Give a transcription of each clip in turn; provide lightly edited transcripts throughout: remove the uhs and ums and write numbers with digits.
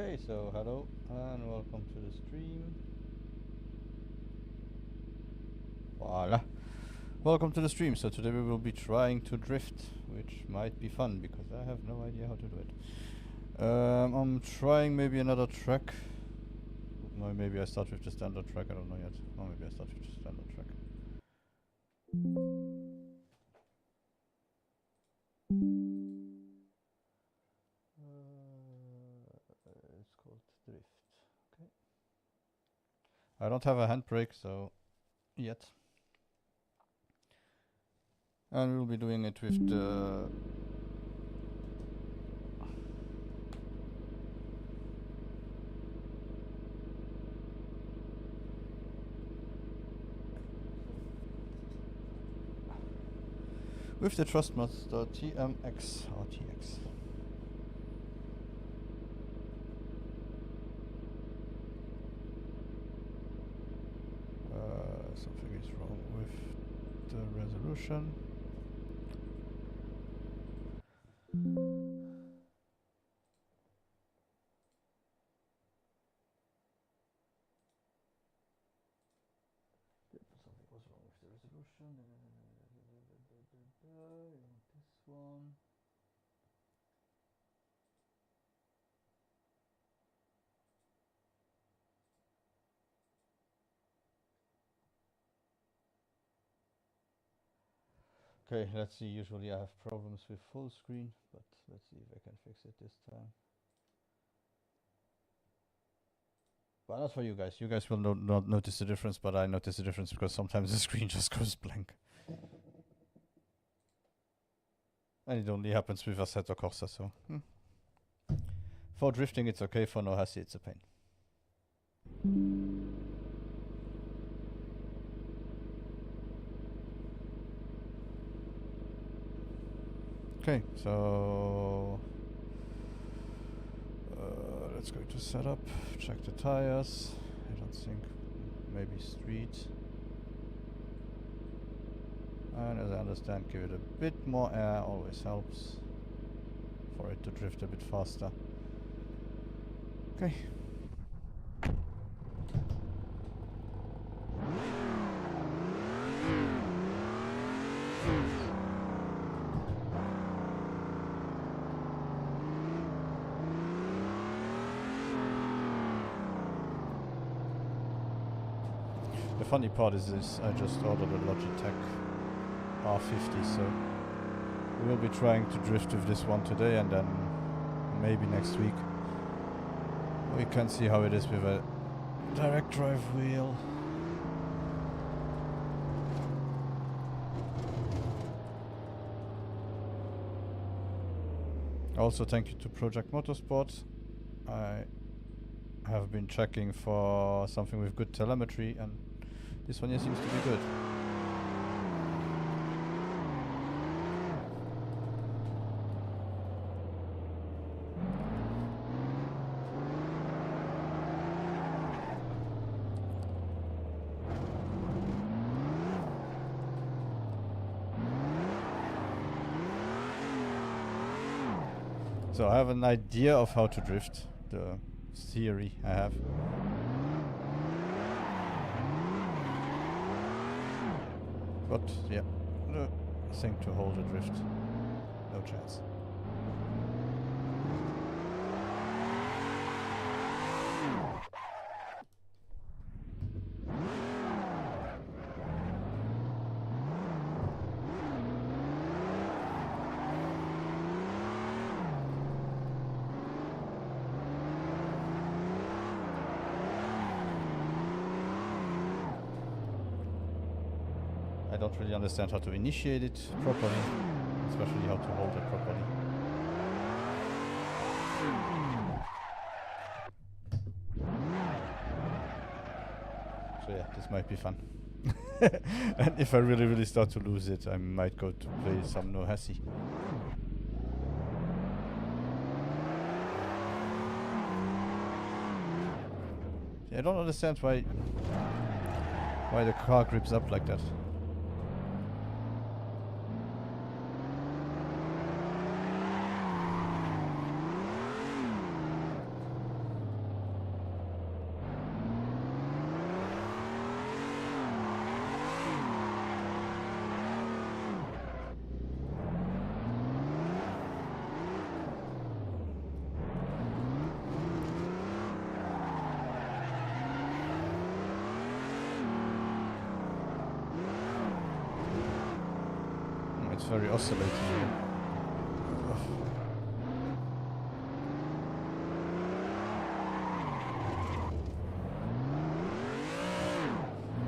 Okay, so hello and welcome to the stream. Voila! Welcome to the stream. So today we will be trying to drift, which might be fun because I have no idea how to do it. I'm trying maybe another track. No, maybe I start with the standard track, I don't know yet. Or maybe I start with the standard track. It's called drift. Okay. I don't have a handbrake, so yet. And we'll be doing it with the Trustmaster TMX or TX. Something is wrong with the resolution. Something was wrong with the resolution. This one. Okay, let's see. Usually I have problems with full screen, but let's see if I can fix it this time. But not for you guys. You guys will not notice the difference, but I notice the difference because sometimes the screen just goes blank. And it only happens with Assetto Corsa, so... For drifting it's okay, for no Hassi it's a pain. Okay, so... let's go to setup, check the tires. I don't think... maybe street. And as I understand, give it a bit more air, always helps. For it to drift a bit faster. Okay. The funny part is this, I just ordered a Logitech R50, so we'll be trying to drift with this one today, and then maybe next week we can see how it is with a direct drive wheel. Also thank you to Project Motorsport. I have been checking for something with good telemetry, and this one here seems to be good. So I have an idea of how to drift, the theory I have. But yeah, the thing to hold a drift, no chance. I don't really understand how to initiate it properly, especially how to hold it properly. So yeah, this might be fun. And if I really start to lose it, I might go to play some no Hassi. I don't understand why the car grips up like that. very oscillating here.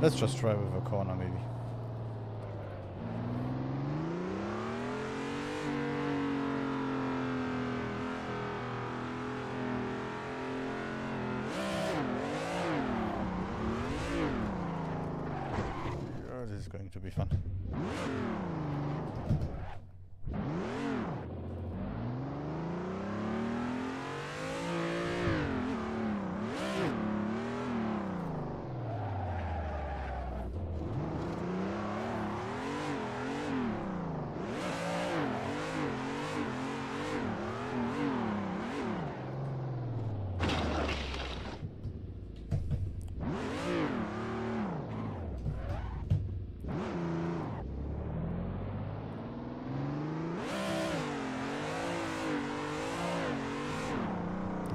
Let's just try with a corner maybe. Oh, this is going to be fun.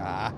Ah.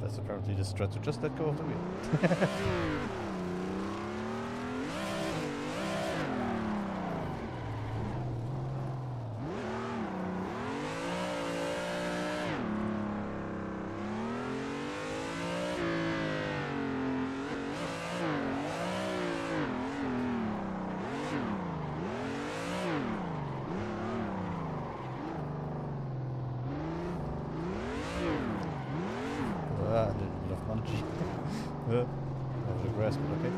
That's apparently the strat to just let go of the wheel. Ah, a little bit of bungee. Over the grass, but okay.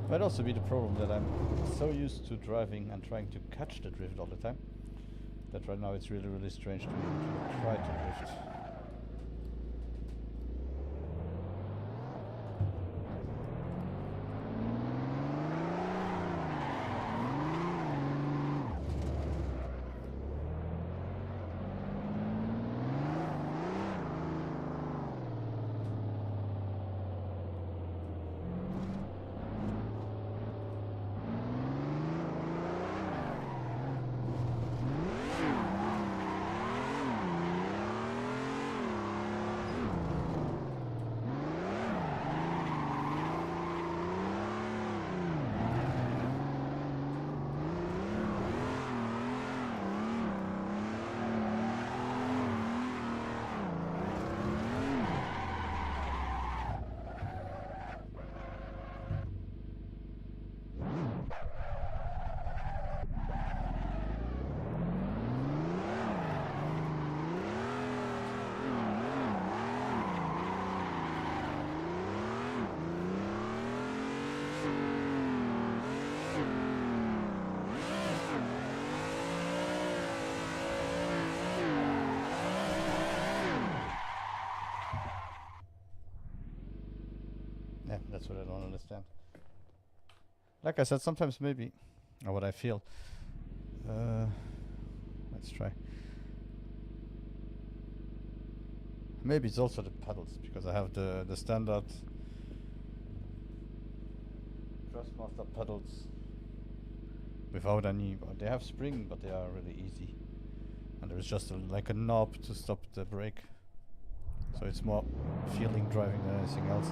Might also be the problem that I'm so used to driving and trying to catch the drift all the time that right now it's really, really strange to me to try to drift. Yeah, that's what I don't understand. Like I said, sometimes maybe, or what I feel. Let's try. Maybe it's also the pedals, because I have the standard Thrustmaster pedals without any. They have spring, but they are really easy, and there is just like a knob to stop the brake. So it's more feeling driving than anything else.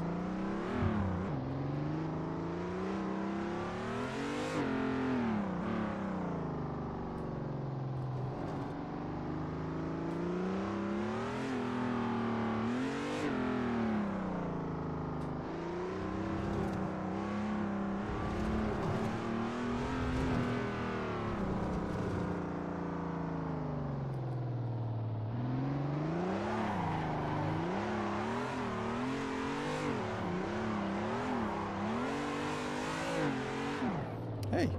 Hey,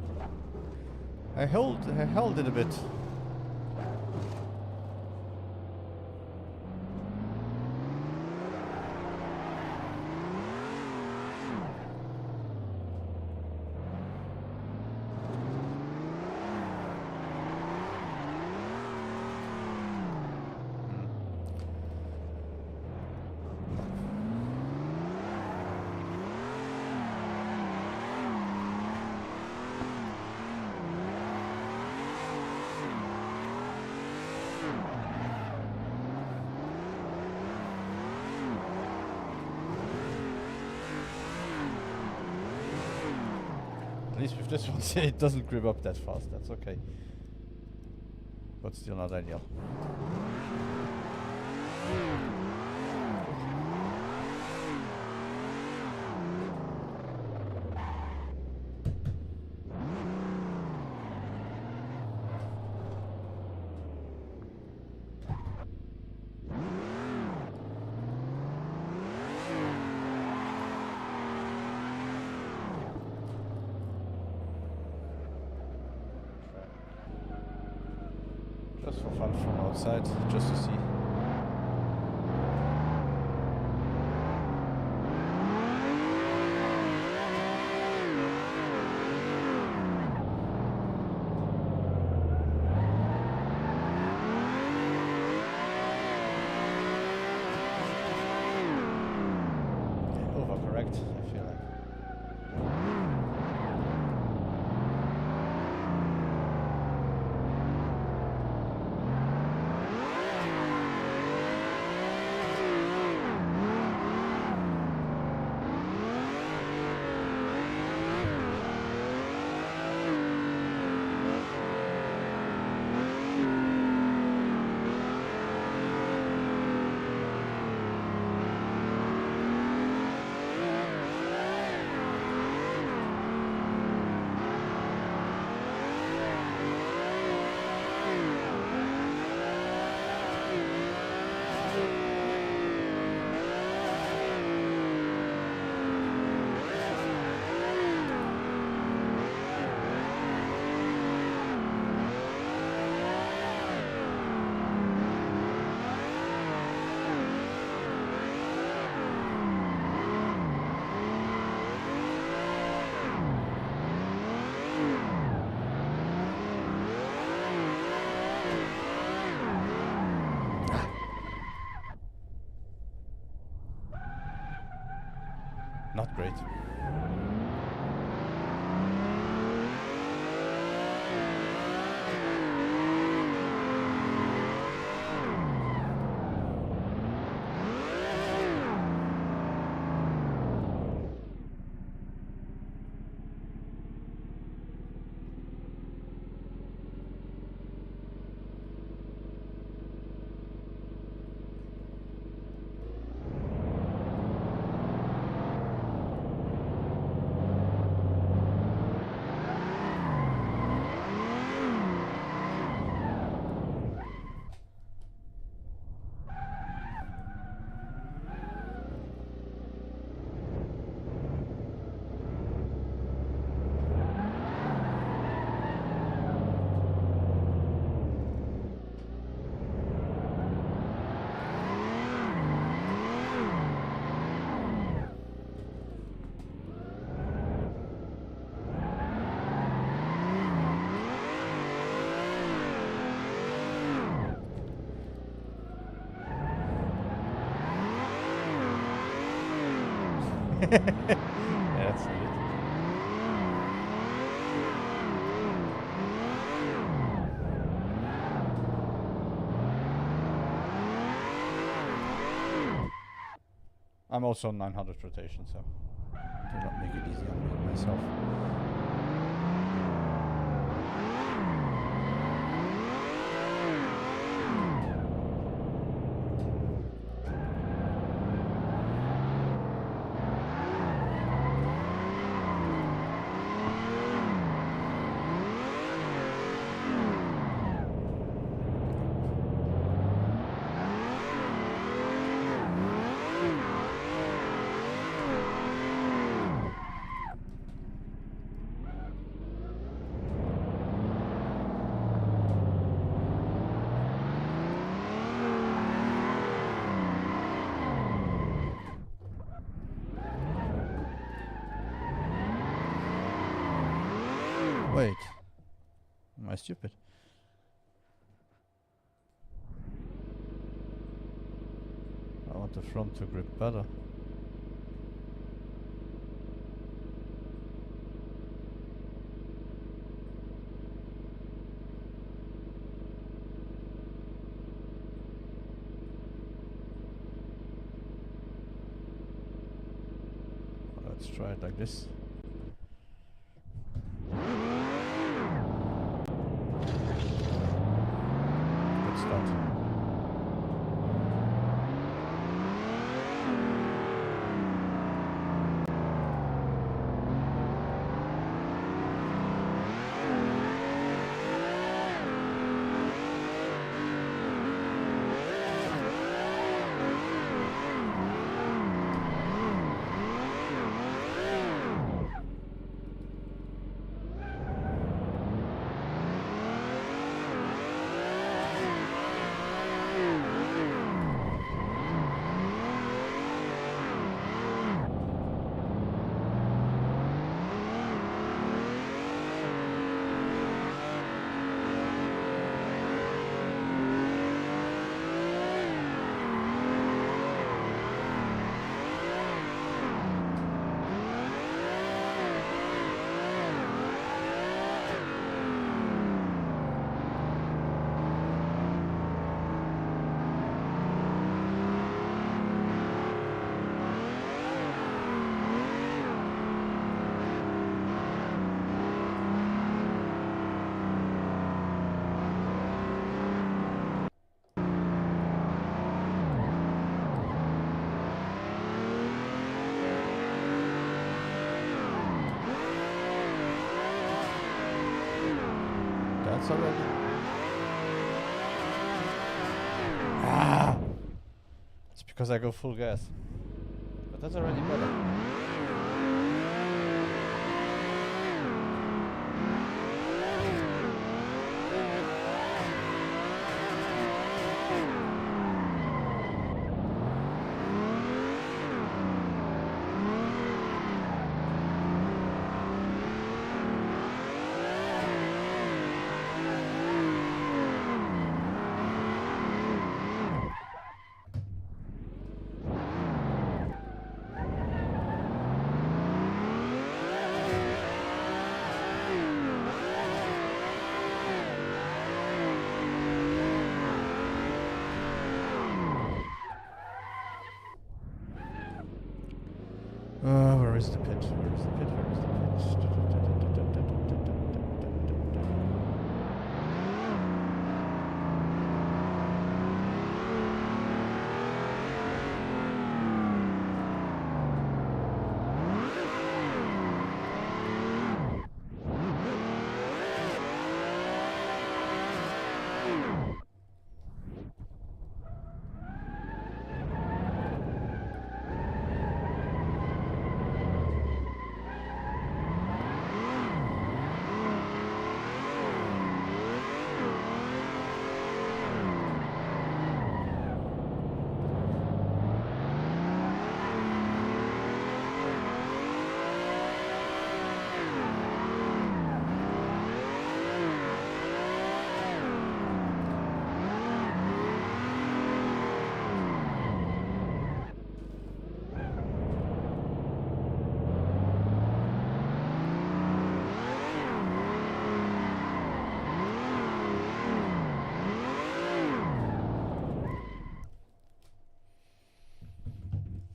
I held it a bit. At least with this one, it doesn't grip up that fast. That's okay. But still not ideal. Just for fun from outside, just to see. Overcorrect, I feel like. Not great. Yeah, that's neat. I'm also on 900 rotation, so do not make it easy on me myself. Wait. Am I stupid? I want the front to grip better. Let's try it like this. Good start. That's already. Ah! It's because I go full gas. But that's already better. Where is the pit? Where is the pit? Where is the pit?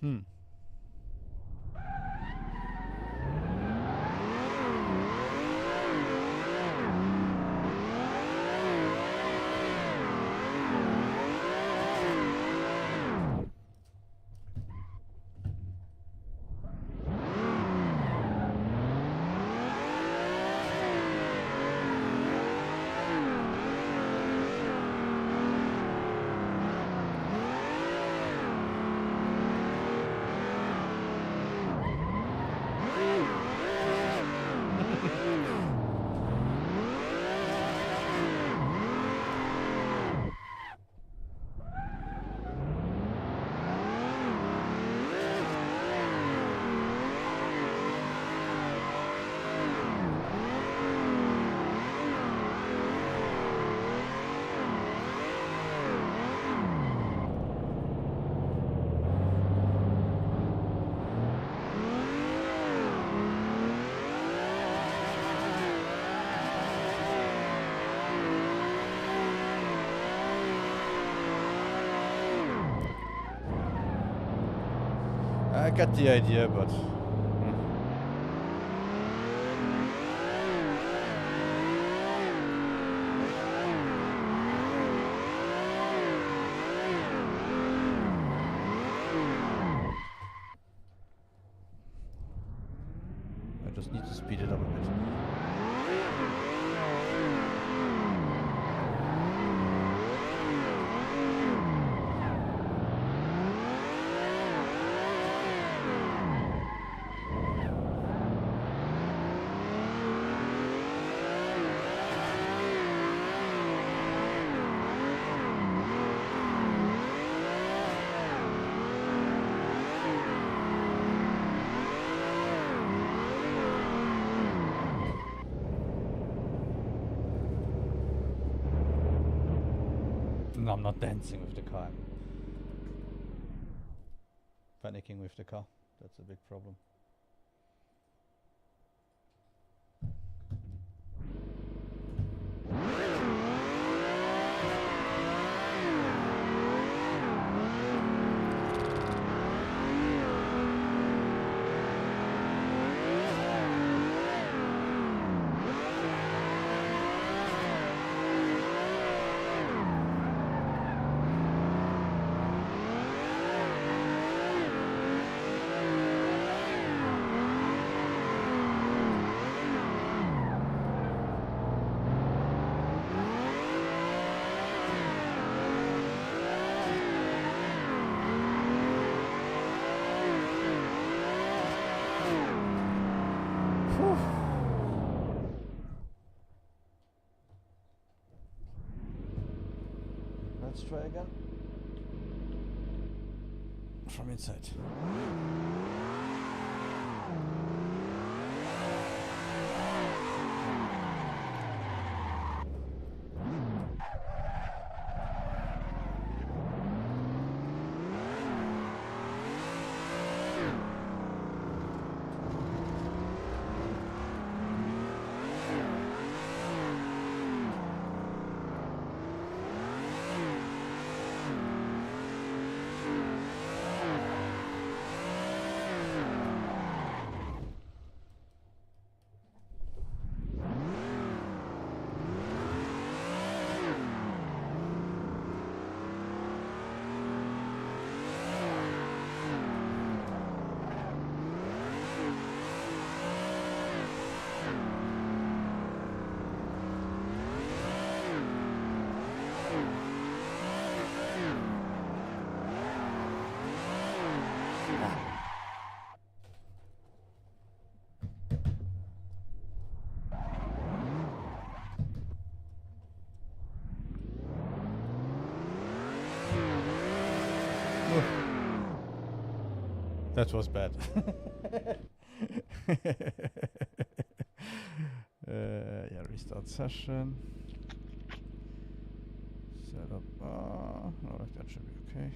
Hmm. I got the idea, but I just need to speed it up a bit. No, I'm not dancing with the car. I'm panicking with the car. That's a big problem. Let's try again. From inside. That was bad. Yeah, restart session. Set up. No, that should be okay.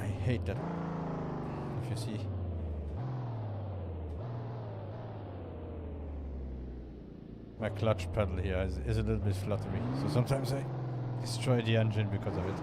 I hate that. If you see. my clutch pedal here is a little bit fluttery, so sometimes I destroy the engine because of it.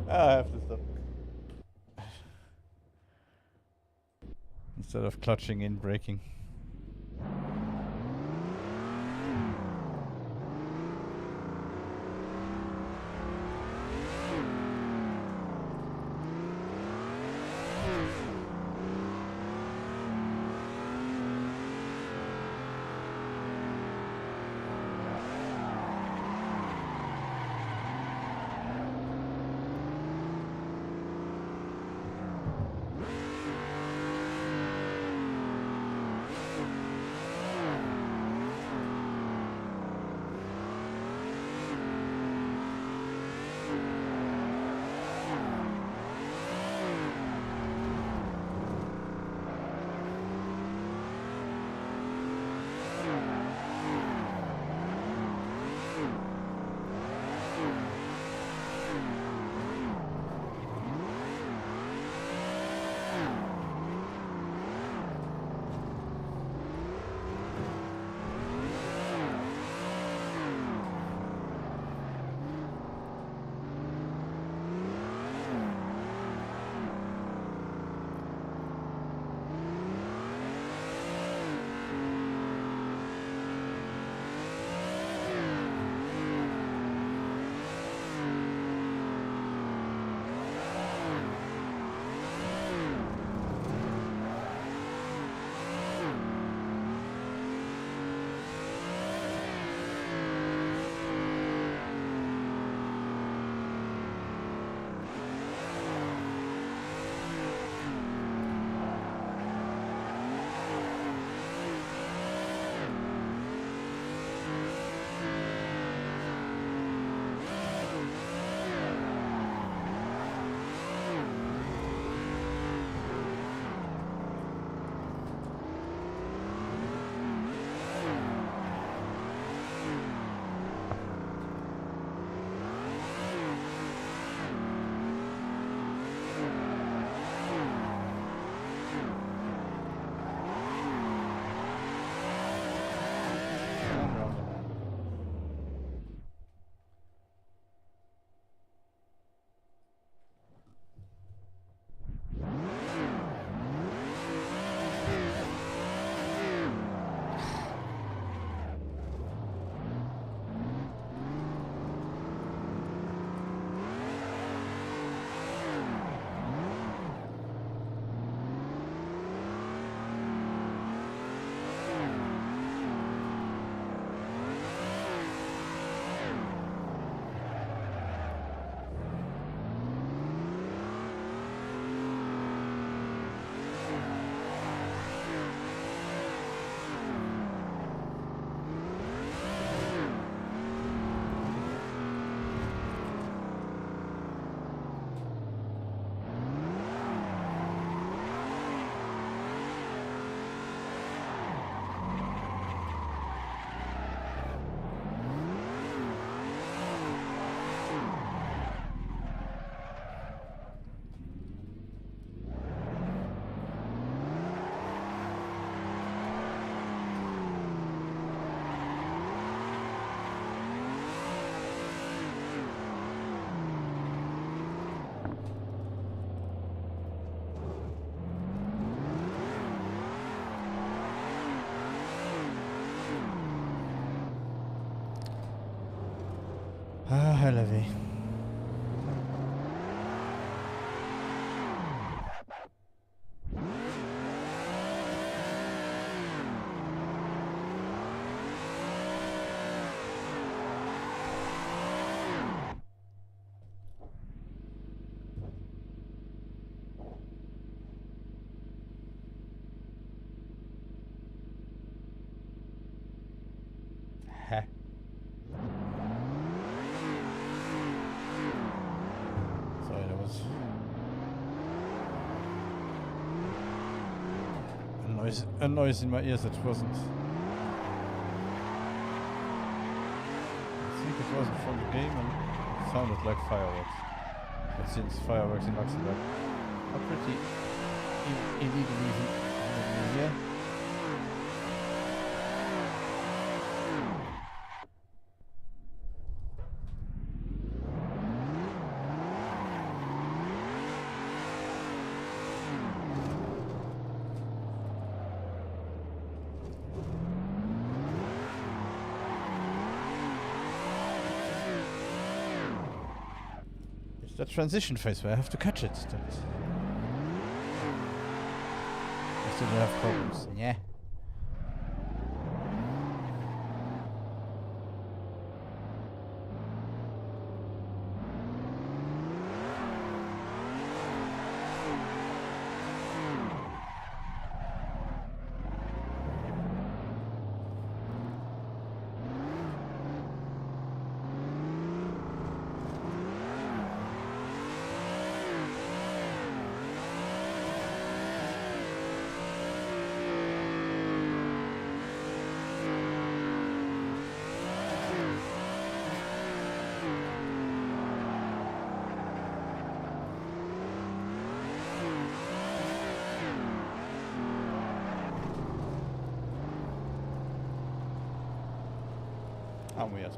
I have to stop. Instead of clutching in, braking. levy. Heh. Sorry, there was a noise in my ears that wasn't. I think it wasn't from the game and it sounded like fireworks. But since fireworks in Luxembourg are pretty illegal even here. That transition phase where I have to catch it. That I still have problems. Yeah. I'm weird.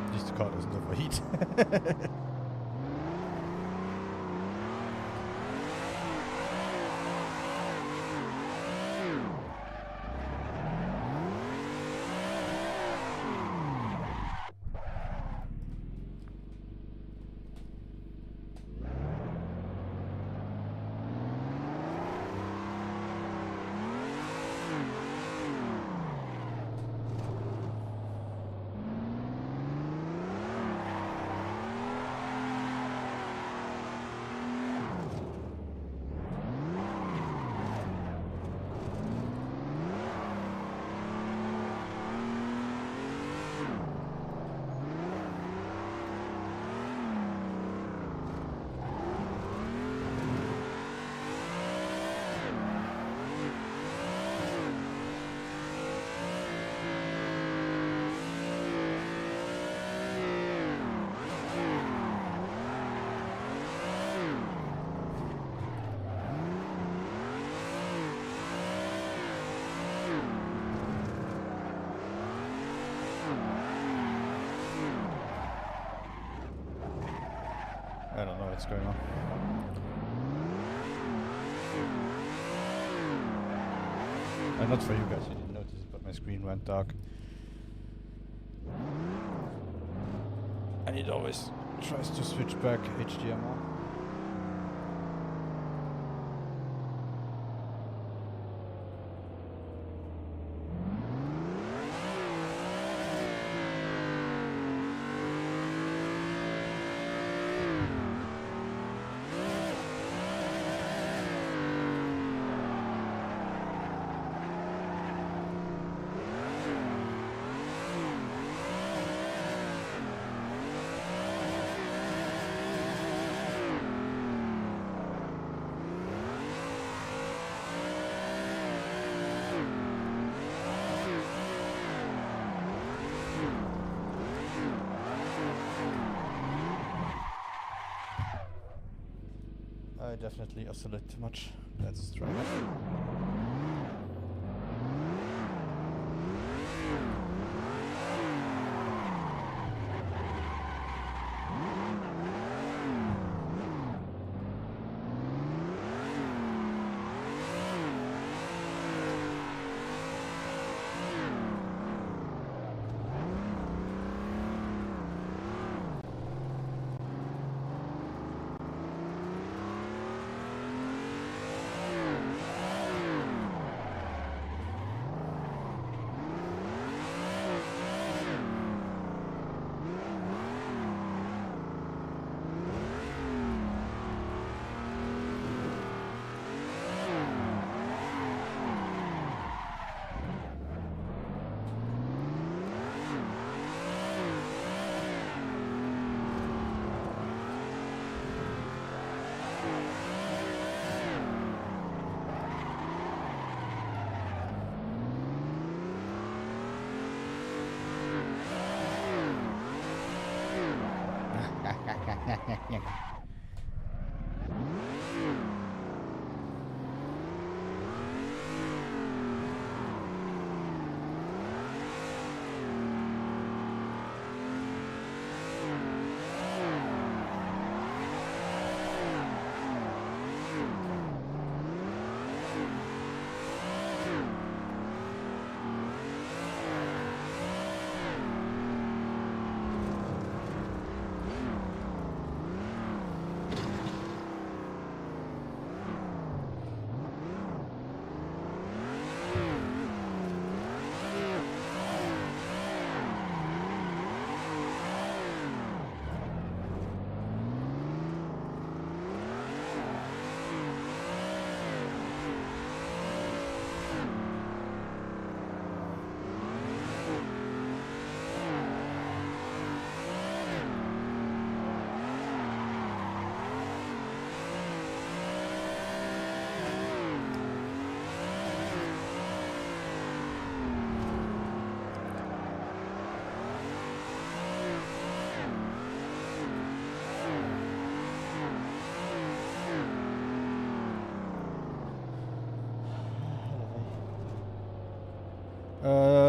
At least the car doesn't overheat. I don't know what's going on. Not for you guys, you didn't notice it, but my screen went dark. And it always tries to switch back HDMI. I definitely oscillate too much. Let's try that.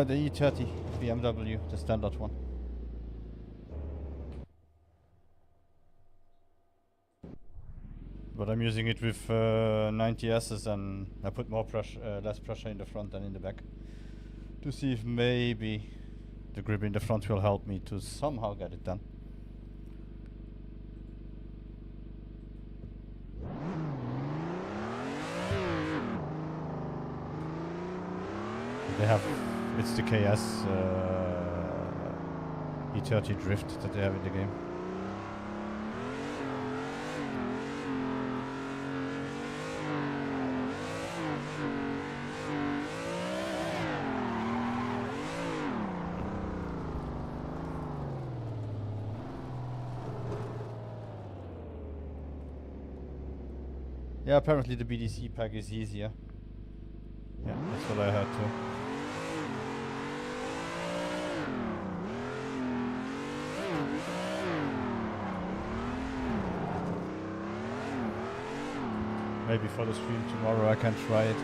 The E30 BMW, the standard one. But I'm using it with 90S's and I put more pressure, less pressure in the front than in the back, to see if maybe the grip in the front will help me to somehow get it done. They have, it's the KS E30 drift that they have in the game. Yeah, apparently the BDC pack is easier. Yeah, that's what I heard too. Maybe for the stream tomorrow I can try it.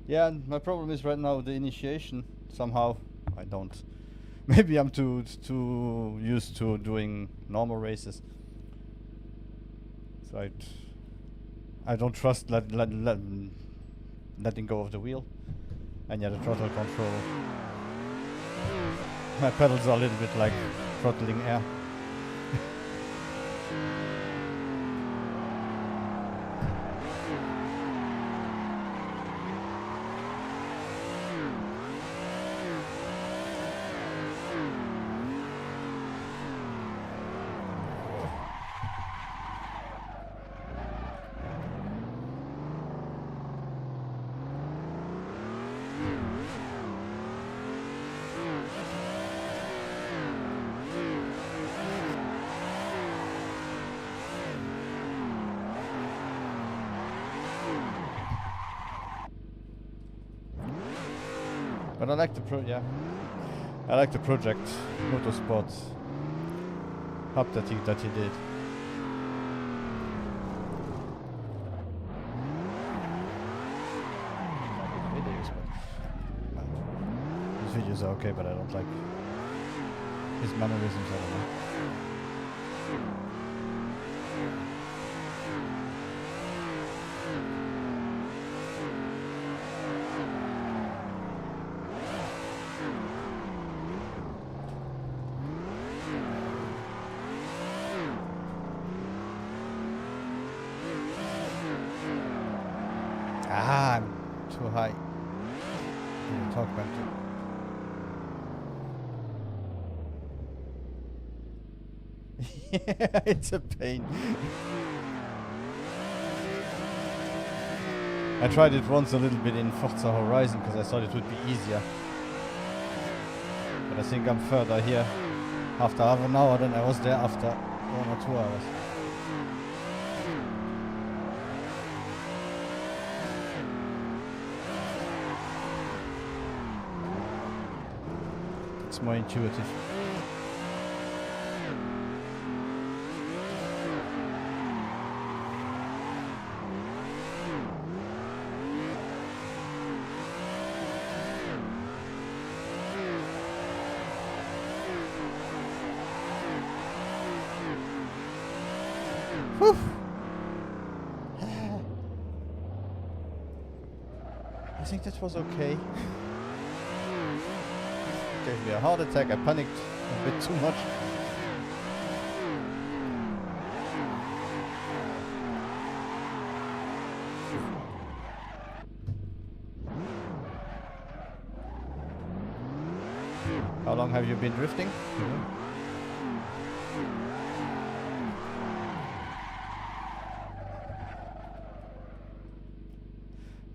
Yeah, and my problem is right now the initiation. Somehow I don't. Maybe I'm too used to doing normal races. So I don't trust letting go of the wheel. And yeah, the throttle control. My pedals are a little bit like throttling air. But I like the I like the project Motorsport hub that he did. His videos are okay, but I don't like his mannerisms. I don't know. too high. Talk back to. Yeah, it's a pain. I tried it once a little bit in Forza Horizon because I thought it would be easier. But I think I'm further here after half an hour than I was there after 1 or 2 hours. It's more intuitive. Whew. I think that was okay. Gave me a heart attack. I panicked a bit too much. How long have you been drifting?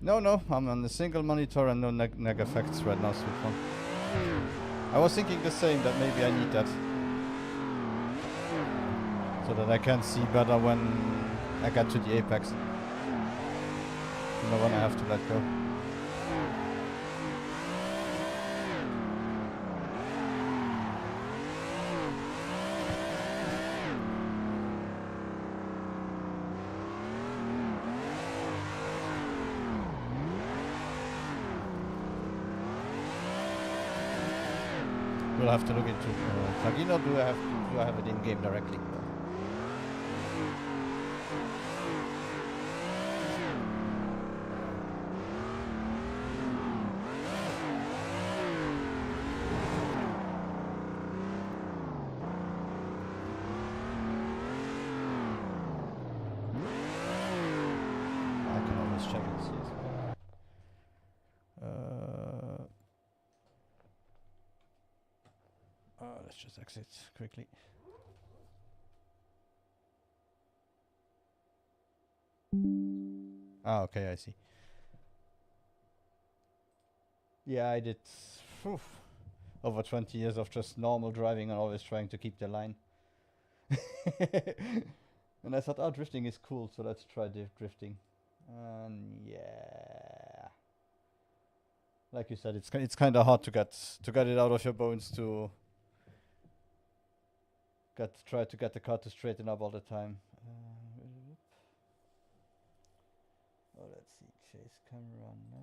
No, I'm on the single monitor and no neg effects right now, sweet one. I was thinking the same, that maybe I need that. So that I can see better when I get to the apex. You know, when I have to let go. We'll have to look into plugin, or do I have it in game directly? I can always check and see as well. Let's just exit quickly. Ah, okay, I see. Yeah, I did over 20 years of just normal driving and always trying to keep the line. And I thought, oh, drifting is cool, so let's try drifting. And yeah, like you said, it's kind of hard to get it out of your bones to try to get the car to straighten up all the time. Oh, let's see, chase camera now.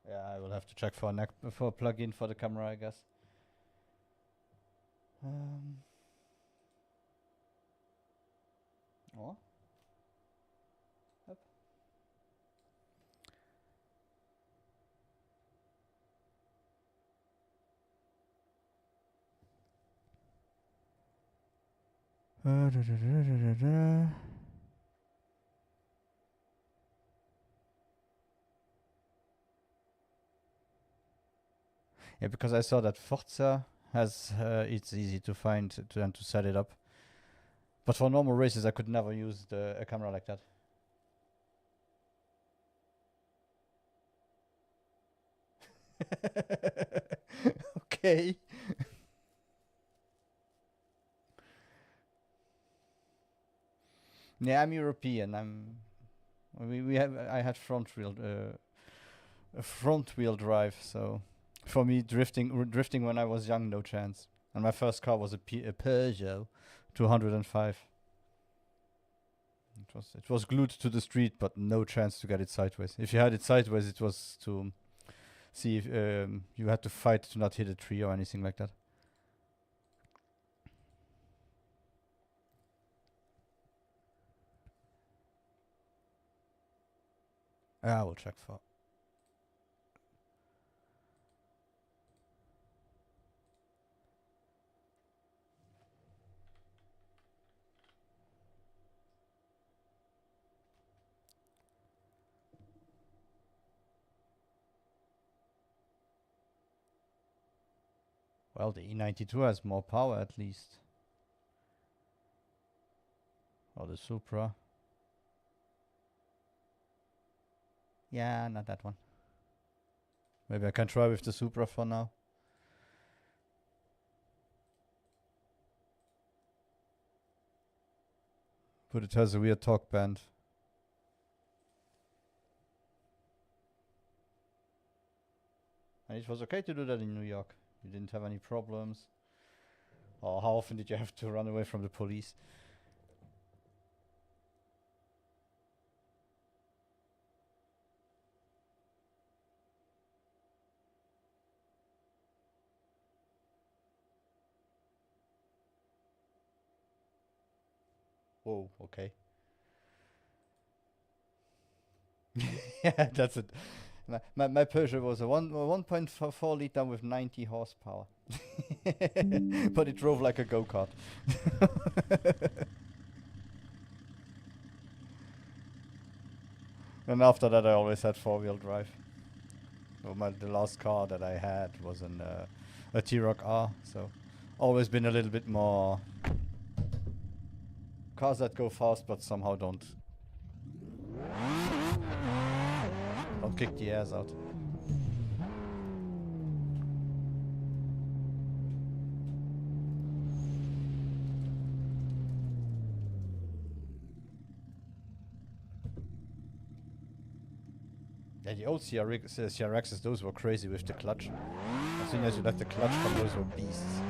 Yeah, I will have to check for a plug-in for the camera, I guess. Oh. Yep. Yeah, because I saw that Forza has it's easy to find and to set it up. But for normal races, I could never use a camera like that. Okay. Yeah, I'm European. I had front wheel drive, so for me drifting when I was young, no chance. And my first car was a Peugeot 205. It was glued to the street, but no chance to get it sideways. If you had it sideways, it was to see if you had to fight to not hit a tree or anything like that. I will check for Well, the E92 has more power at least. Or the Supra. Yeah, not that one. Maybe I can try with the Supra for now. But it has a weird talk band. And it was okay to do that in New York. You didn't have any problems. Or how often did you have to run away from the police? Whoa, okay. Yeah, that's it. My Peugeot was a 1.4 liter with 90 horsepower. But it drove like a go-kart. And after that I always had four-wheel drive. So the last car that I had was a T-Roc R, so always been a little bit more cars that go fast but somehow don't kick the ass out. Yeah, the old CRXs, those were crazy with the clutch. As soon as you let the clutch come, those were beasts.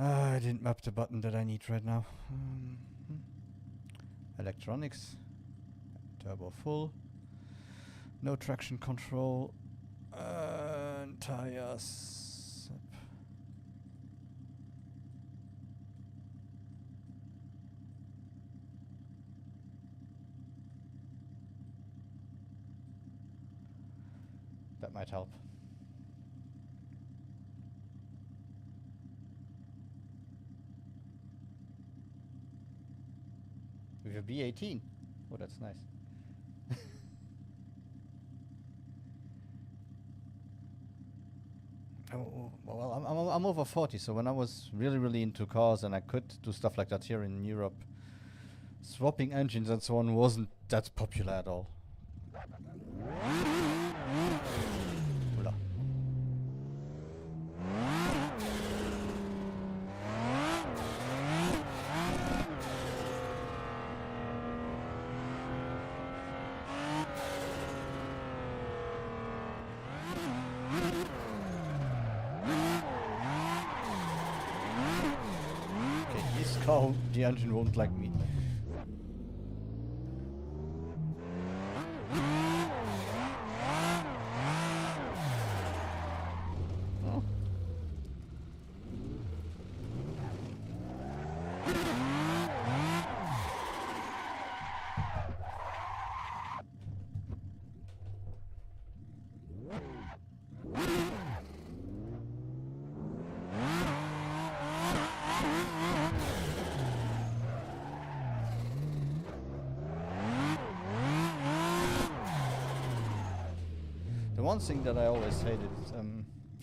I didn't map the button that I need right now. Electronics. Turbo full. No traction control. Tires. That might help. With a B18. Oh, that's nice. Oh, well, I'm over 40, so when I was really into cars and I could do stuff like that here in Europe, swapping engines and so on wasn't that popular at all. Hola. Oh, the engine won't like me. Oh. The one thing that I always hated is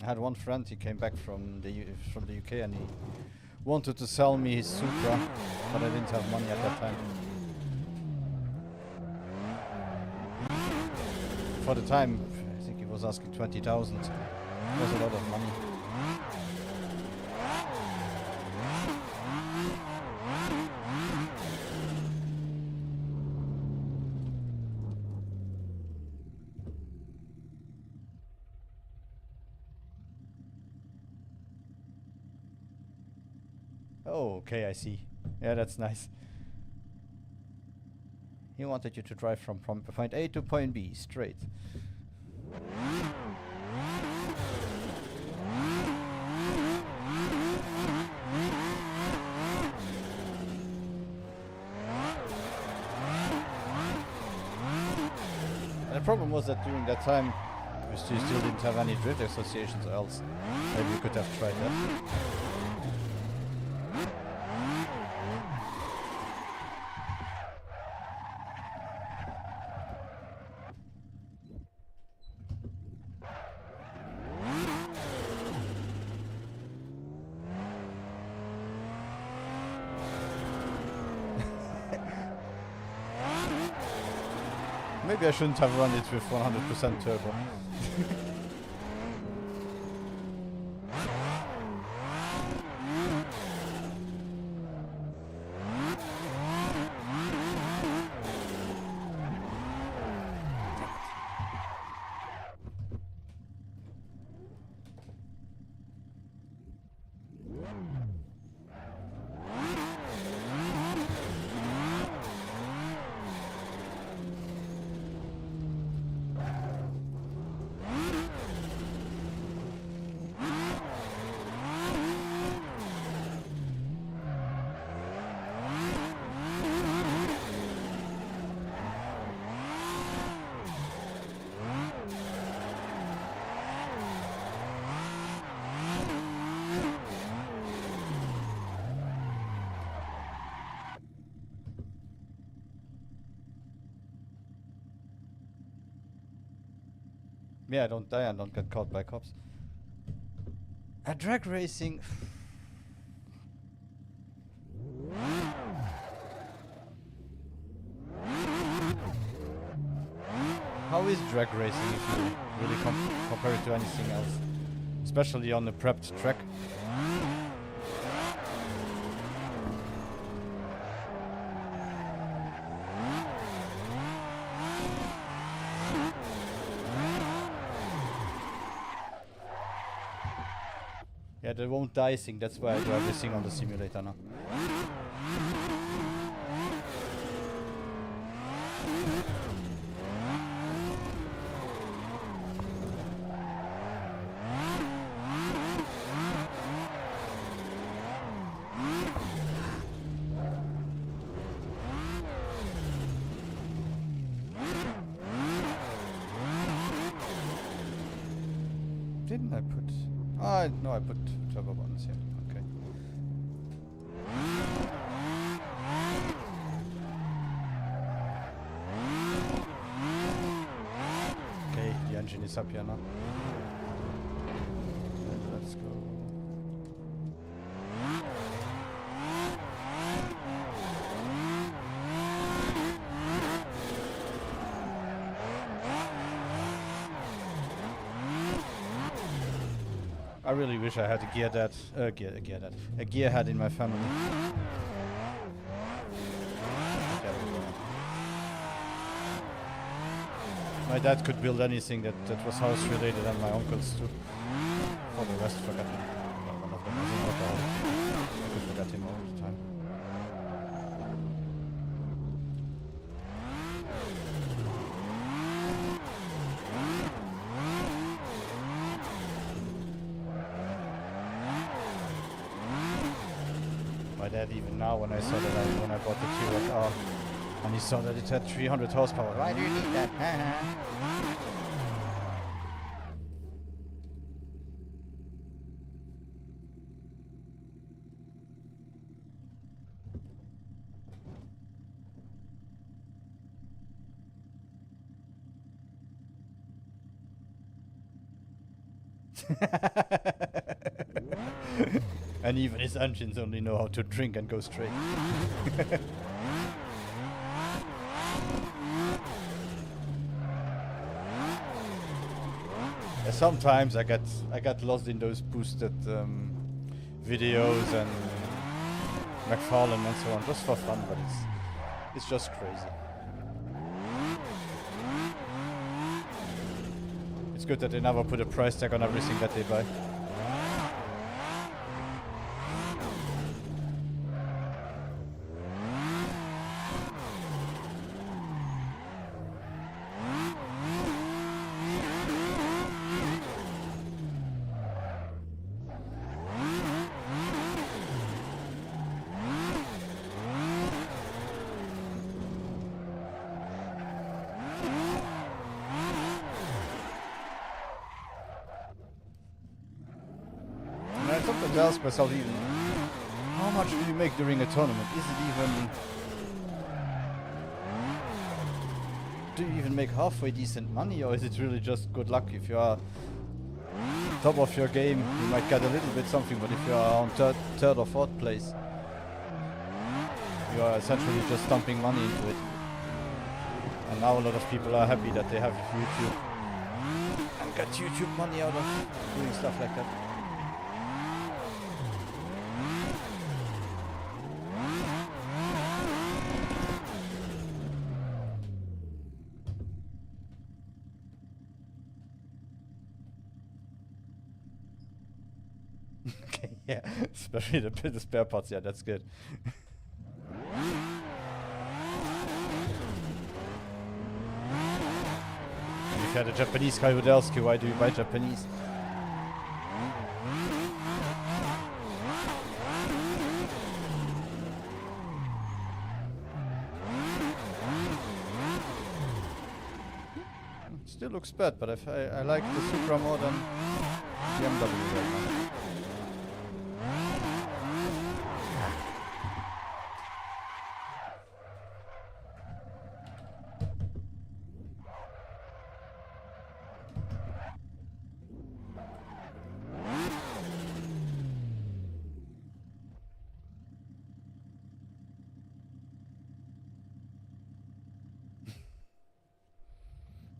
I had one friend. He came back from the UK and he wanted to sell me his Supra, but I didn't have money at that time. For the time, I think he was asking 20,000. It was a lot of money. Oh, okay, I see. Yeah, that's nice. He wanted you to drive from point A to point B, straight. The problem was that during that time we still didn't have any drift associations, or else maybe we could have tried that. Maybe I shouldn't have run it with 100% turbo. Yeah, don't die and don't get caught by cops. At drag racing... How is drag racing if you really compare it to anything else? Especially on a prepped track. Yeah, they won't dicing, that's why I do everything on the simulator now. Didn't I put... no, I put turbo buttons here. Okay. Okay, the engine is up here now. And let's go. I really wish I had a gear head in my family. My dad could build anything that was house related, and my uncles too. For the rest, forget him. One of them was in Rotterdam. I could forget him all the time. My dad, even now, when I saw that when I bought the T-Roc R, and he saw that it had 300 horsepower. Why do you need that? And even his engines only know how to drink and go straight. Sometimes I get lost in those boosted videos and McFarlane and so on, just for fun, but it's just crazy. It's good that they never put a price tag on everything that they buy. sometimes I ask myself even, how much do you make during a tournament? Is it even... Do you even make halfway decent money, or is it really just good luck? If you are top of your game, you might get a little bit something, but if you are on third or fourth place, you are essentially just dumping money into it. And now a lot of people are happy that they have YouTube and get YouTube money out of doing stuff like that. Okay, yeah, especially the spare parts, yeah, that's good. If you had a Japanese guy who would ask you, why do you buy Japanese? Still looks bad, but I like the Supra more than BMW right now.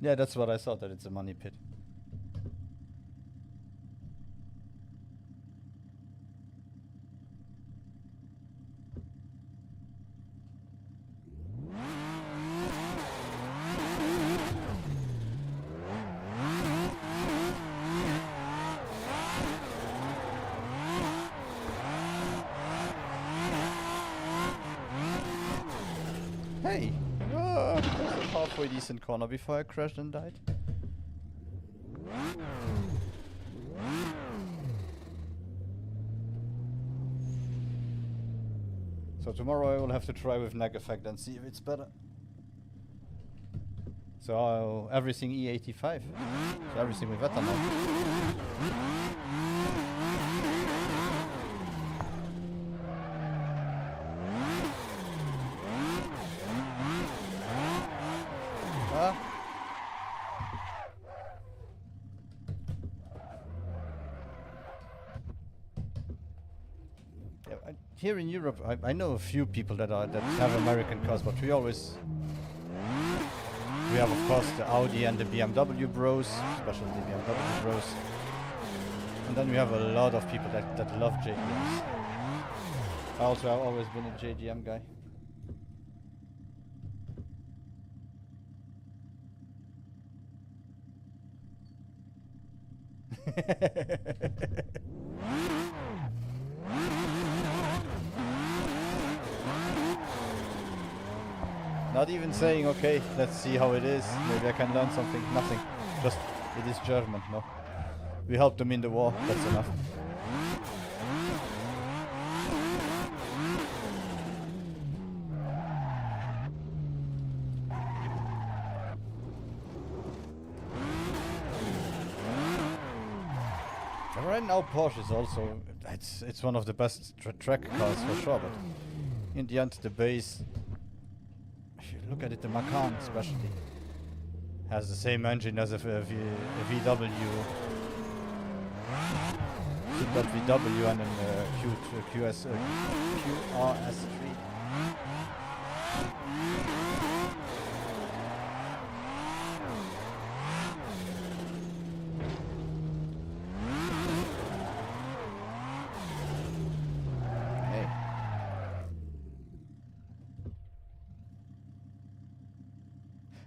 Yeah, that's what I thought, that it's a money pit. Hey! That was a halfway decent corner before I crashed and died. So tomorrow I will have to try with neck effect and see if it's better. So everything E85. So everything with ethanol. Here in Europe, I know a few people that have American cars, but we have of course the Audi and the BMW bros, especially the BMW bros, and then we have a lot of people that love JDMs. I've always been a JDM guy. Not even saying, okay, let's see how it is, maybe I can learn something, nothing. Just, it is German, no. We helped them in the war, that's enough. And right now Porsche is also, it's one of the best track cars for sure, but in the end the base, if you look at it, the Macan especially has the same engine as a VW, VW and a QRS3.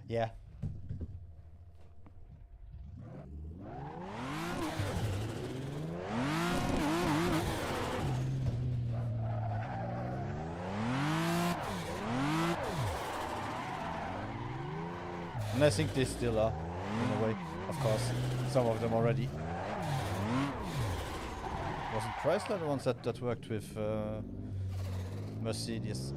Yeah. And I think they still are, in a way, of course. Some of them already. Wasn't Chrysler the ones that worked with Mercedes?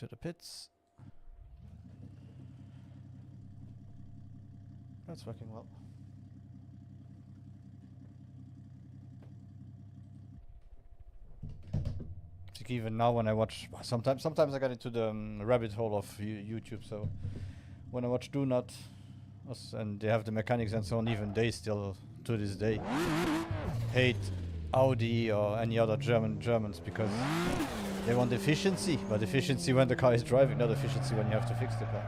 to the pits. That's working well. Like even now when I watch, sometimes I get into the rabbit hole of YouTube. So when I watch Do Not, and they have the mechanics and so on, even they still to this day hate Audi or any other Germans because they want efficiency, but efficiency when the car is driving, not efficiency when you have to fix the car.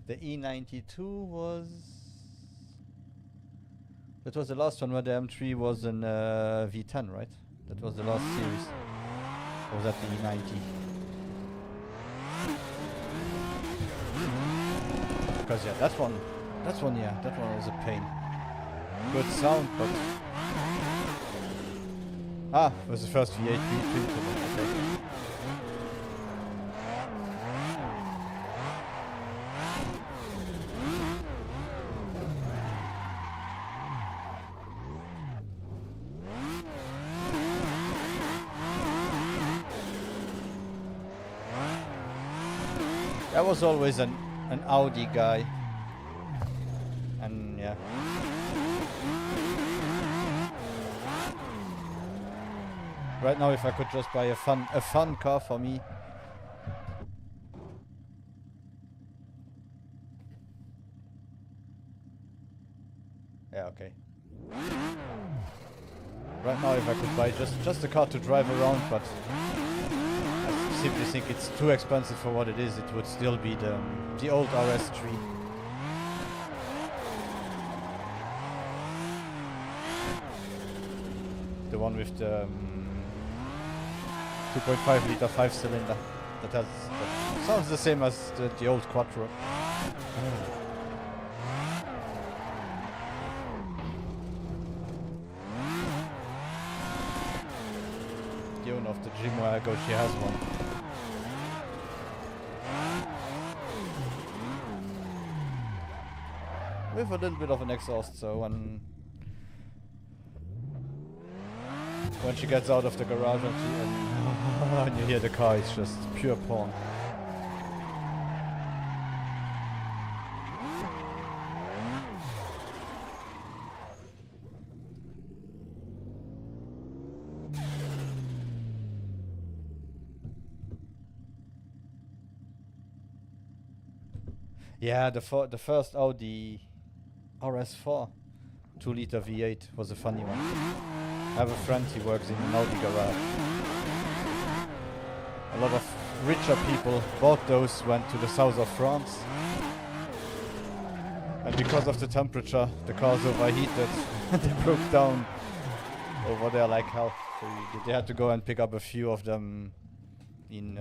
The E92 was... That was the last one where the M3 was in V10, right? That was the last series. Or was that the E90? Because yeah, that one was a pain. Good sound, but... Ah, it was the first V8 V2 turbo, okay. I was always an Audi guy, and yeah. Right now, if I could just buy a fun car for me. Yeah, okay. Right now, if I could buy just a car to drive around, but I simply think it's too expensive for what it is. It would still be the old RS3. The one with the 2.5 liter 5-cylinder. That sounds the same as the old Quattro. The owner of the gym where I go, she has one. With a little bit of an exhaust, so when she gets out of the garage and you hear the car, it's just pure porn. Yeah, the first Audi RS4 2-liter V8 was a funny one. I have a friend, he works in an Audi garage. A lot of richer people bought those, went to the south of France. And because of the temperature, the cars overheated and they broke down over there like hell. So they had to go and pick up a few of them in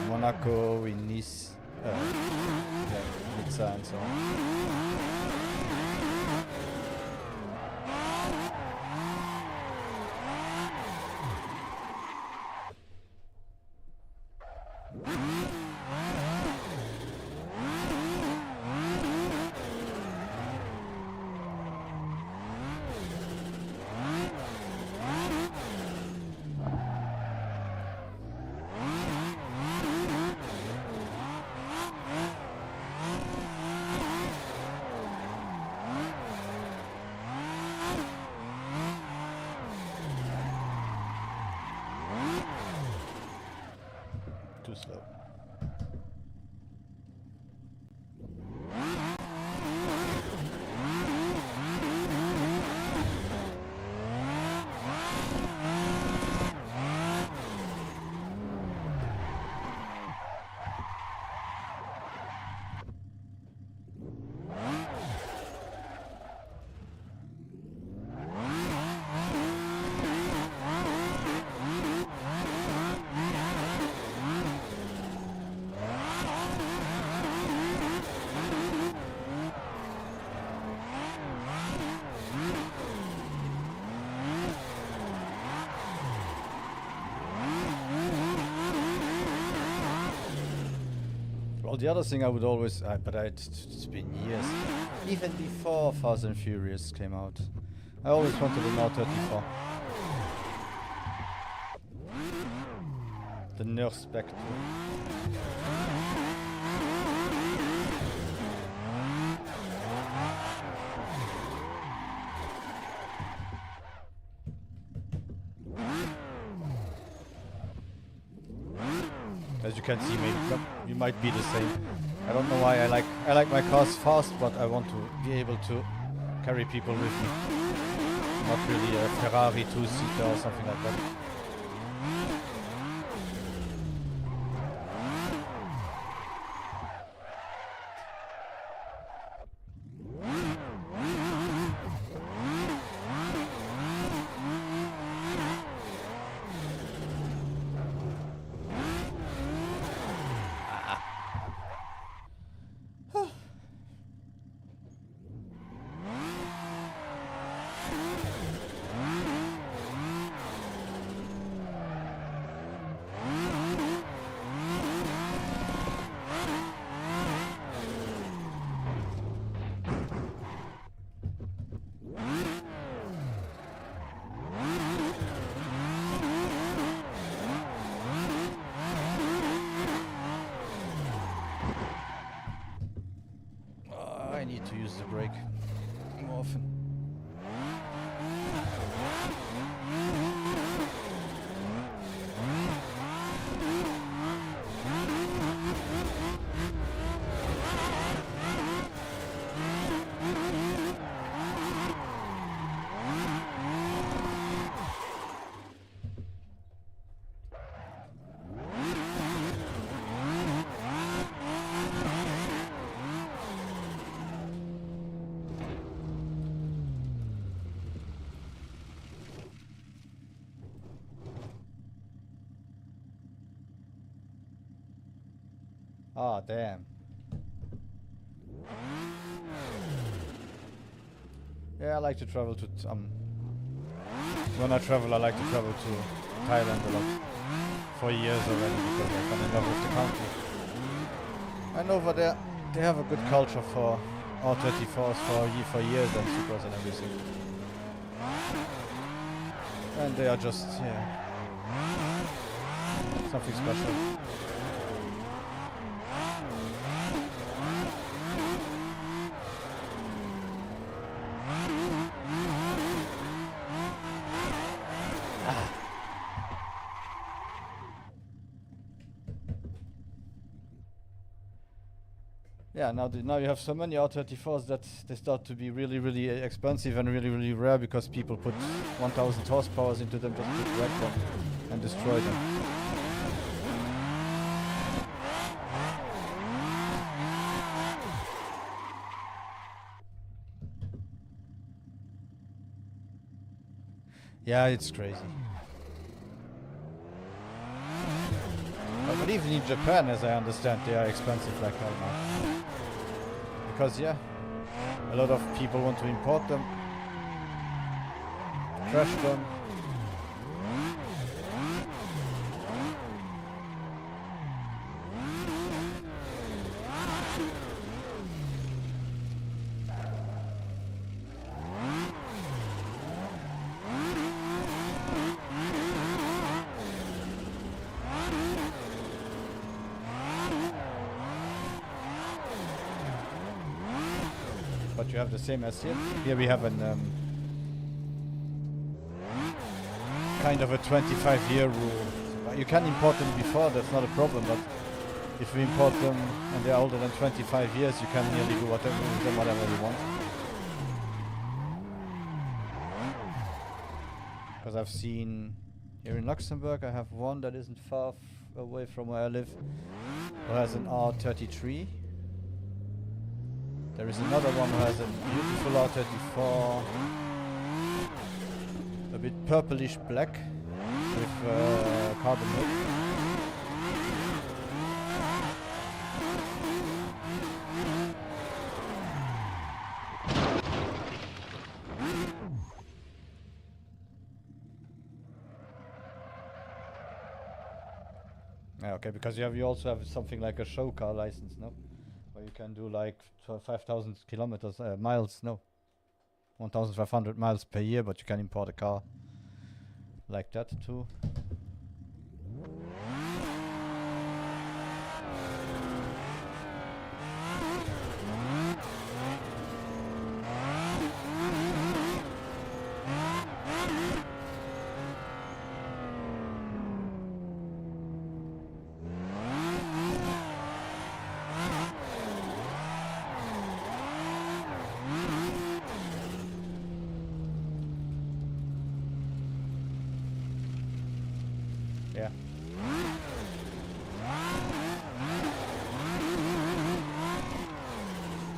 Monaco, in Nice, Nizza and so on. Too slow. the other thing I would always, it's been years, even before Fast and Furious came out, I always wanted an R34. The Nerf Spectre. As you can see, maybe you might be the same. I don't know why I like my cars fast, but I want to be able to carry people with me. Not really a Ferrari two-seater or something like that. I need to use the brake more often. Ah, damn. Yeah, I like to travel to when I travel, I like to travel to Thailand a lot. For years already, because I fell in love with the country. And over there, they have a good culture for R34s for years and Supras and everything. And they are just, yeah, something special. Yeah, now you have so many R34s that they start to be really expensive and really rare because people put 1000 horsepower into them just to wreck them and destroy them. Yeah, it's crazy. But even in Japan, as I understand, they are expensive like hell now. Because, yeah, a lot of people want to import them, crash them. But you have the same as here. Here we have an kind of a 25-year rule. You can import them before, that's not a problem, but if you import them and they're older than 25 years, you can nearly do whatever with them, whatever you want. Because I've seen here in Luxembourg, I have one that isn't far away from where I live, who has an R33. There is another one who has a beautiful R34, a bit purplish black with carbon hood. Yeah, okay, because you also have something like a show car license, no? Where you can do like 5,000 kilometers, miles, no. 1,500 miles per year, but you can import a car like that too. Yeah.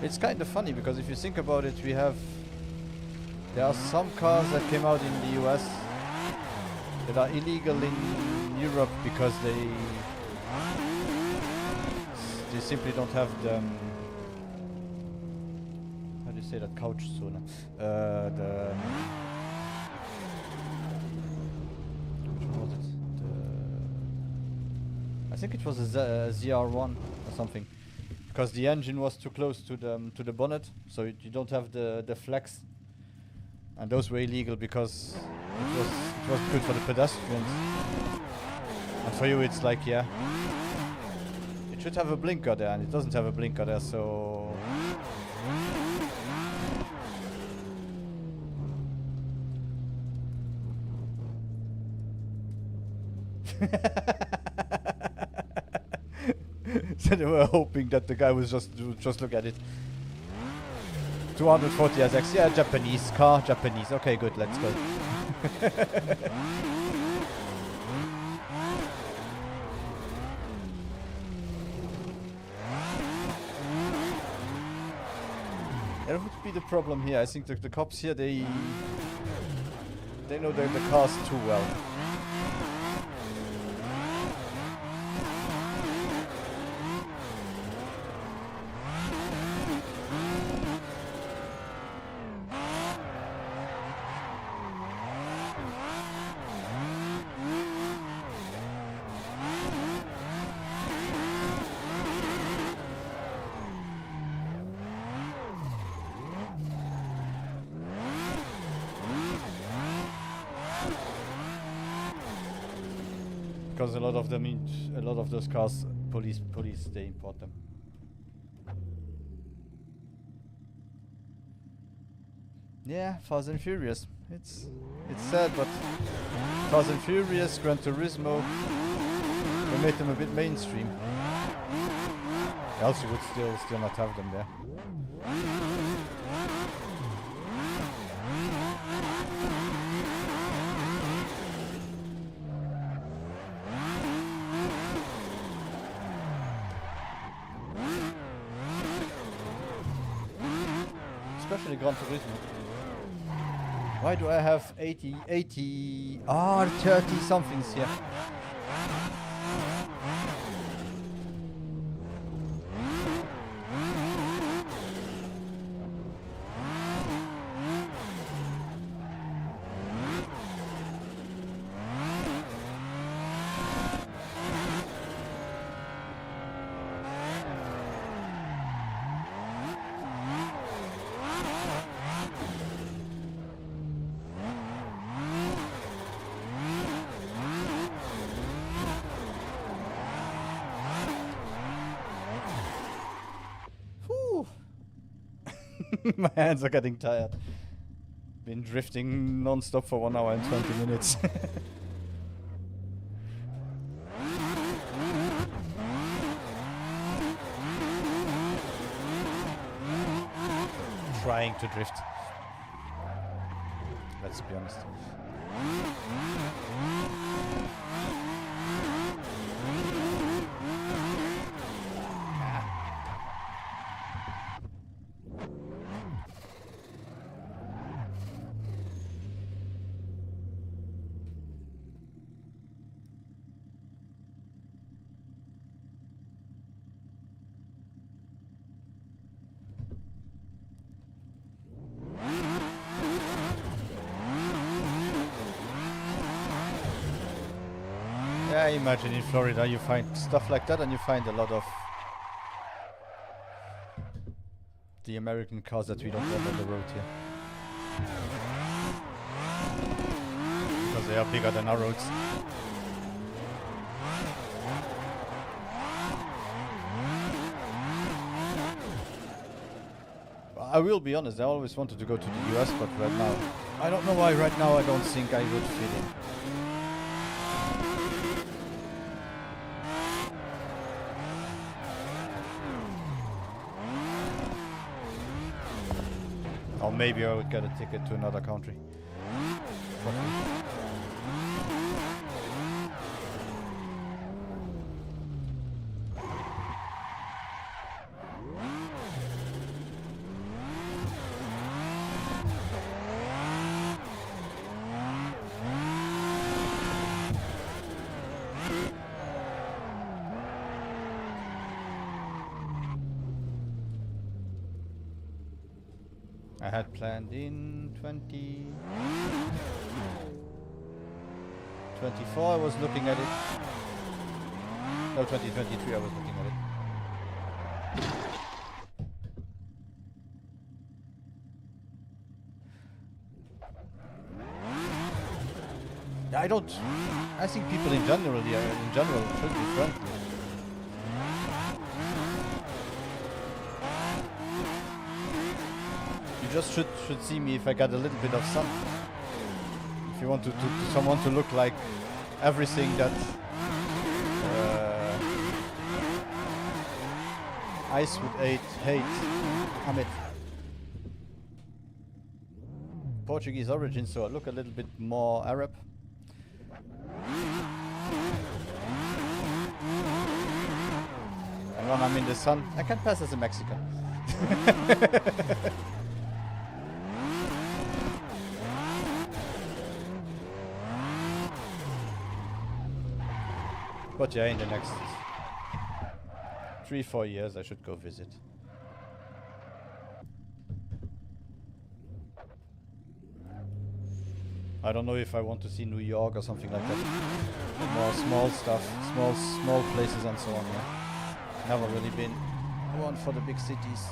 It's kind of funny because if you think about it, there are some cars that came out in the US that are illegal in Europe because they simply don't have the how do you say that, couch zone? Which one was it? I think it was a ZR1 or something, because the engine was too close to the bonnet, so you don't have the flex, and those were illegal because it wasn't good for the pedestrians. And for you, it's like, yeah, it should have a blinker there, and it doesn't have a blinker there, so. So they were hoping that the guy was just look at it. 240 SX, yeah, Japanese car, Japanese. Okay, good, let's go. That would be the problem here. I think that the cops here, they know the cars too well. Because a lot of those cars, police, they import them. Yeah, Fast and Furious. It's sad, but Fast and Furious, Gran Turismo, they made them a bit mainstream. Else you would still not have them there. Especially Gran Turismo. Why do I have 30 somethings here? My hands are getting tired. Been drifting non-stop for 1 hour and 20 minutes. Trying to drift. Let's be honest. Yeah, I imagine in Florida you find stuff like that, and you find a lot of the American cars that we don't have on the road here. Because they are bigger than our roads. I will be honest, I always wanted to go to the US, but right now, I don't know why right now I don't think I would fit in. Or maybe I would get a ticket to another country. I had planned in 2024 I was looking at it. No, 2023 I was looking at it. I think people in general should be friendly. You just should see me if I got a little bit of sun. If you want to someone to look like everything that Ice would hate, I'm it. Portuguese origin, so I look a little bit more Arab. And when I'm in the sun, I can pass as a Mexican. But yeah, in the next 3-4 years I should go visit. I don't know if I want to see New York or something like that. More small stuff, small places and so on. Yeah. Never really been one for the big cities.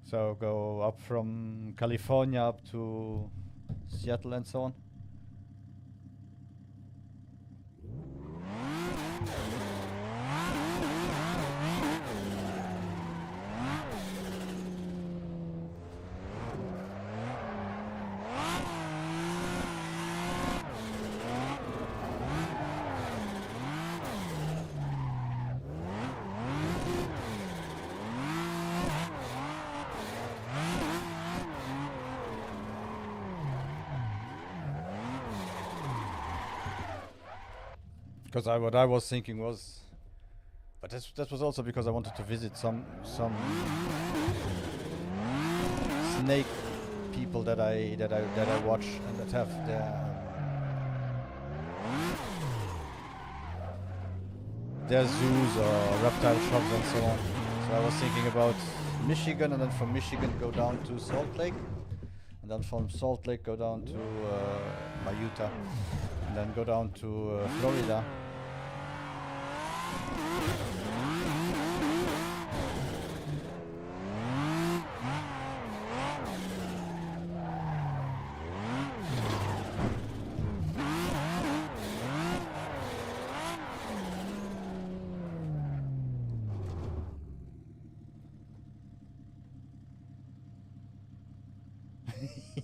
So go up from California up to Seattle and so on. Because what I was thinking was, but that was also because I wanted to visit some snake people that I watch and that have their zoos or reptile shops and so on. So I was thinking about Michigan, and then from Michigan go down to Salt Lake, and then from Salt Lake go down to Utah, and then go down to Florida.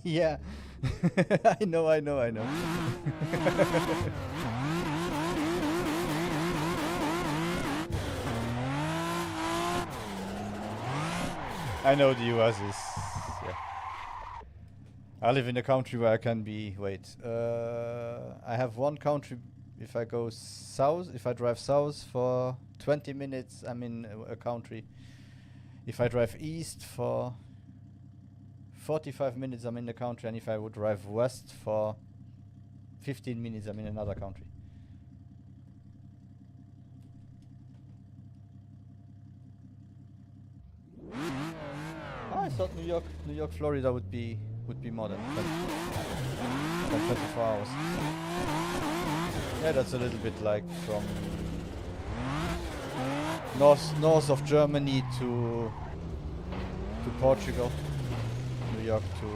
Yeah, I know. I know the US is... yeah. I live in a country where I can be... wait. I have one country... if I go south, if I drive south for 20 minutes, I'm in a country. If I drive east for 45 minutes, I'm in the country. And if I would drive west for 15 minutes, I'm in another country. I thought New York, Florida would be more than 24 hours. Yeah, that's a little bit like from north of Germany to Portugal, New York to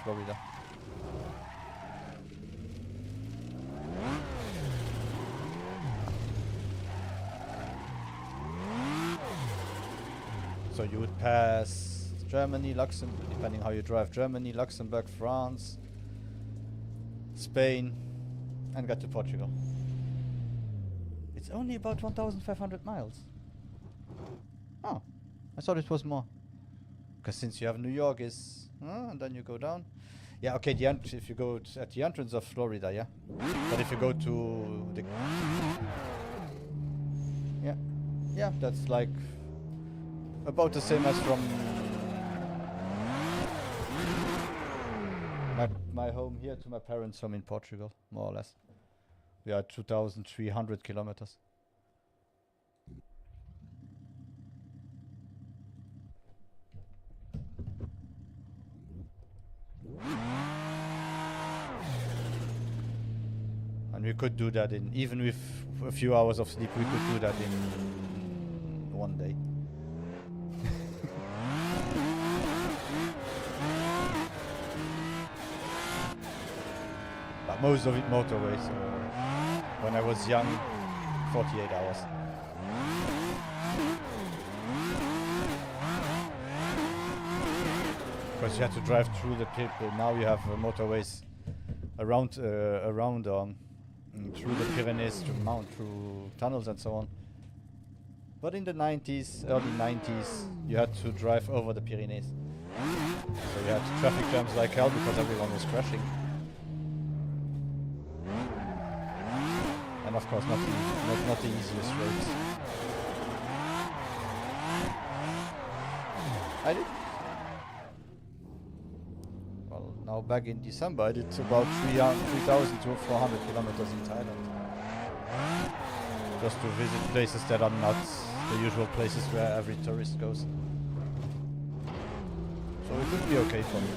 Florida. So you would pass Germany, Luxembourg, depending how you drive, Germany, Luxembourg, France, Spain, and get to Portugal. It's only about 1,500 miles. Oh, I thought it was more. Because since you have New York is... and then you go down. Yeah, okay, if you go at the entrance of Florida, yeah. But if you go to the... yeah, that's like... about the same as from... my home here to my parents' home in Portugal, more or less. We are 2,300 kilometers. And we could do that in, even with a few hours of sleep, we could do that in one day. But most of it motorway, so when I was young, 48 hours. Because you had to drive through the pit. Now you have motorways around through the Pyrenees, through tunnels and so on. But in the 90s, early 90s, you had to drive over the Pyrenees. So you had traffic jams like hell because everyone was crashing. And of course, not the easiest roads. I did. Well, now back in December, I did about 3,000 to 400 kilometers in Thailand. Just to visit places that are not the usual places where every tourist goes. So it would be okay for me.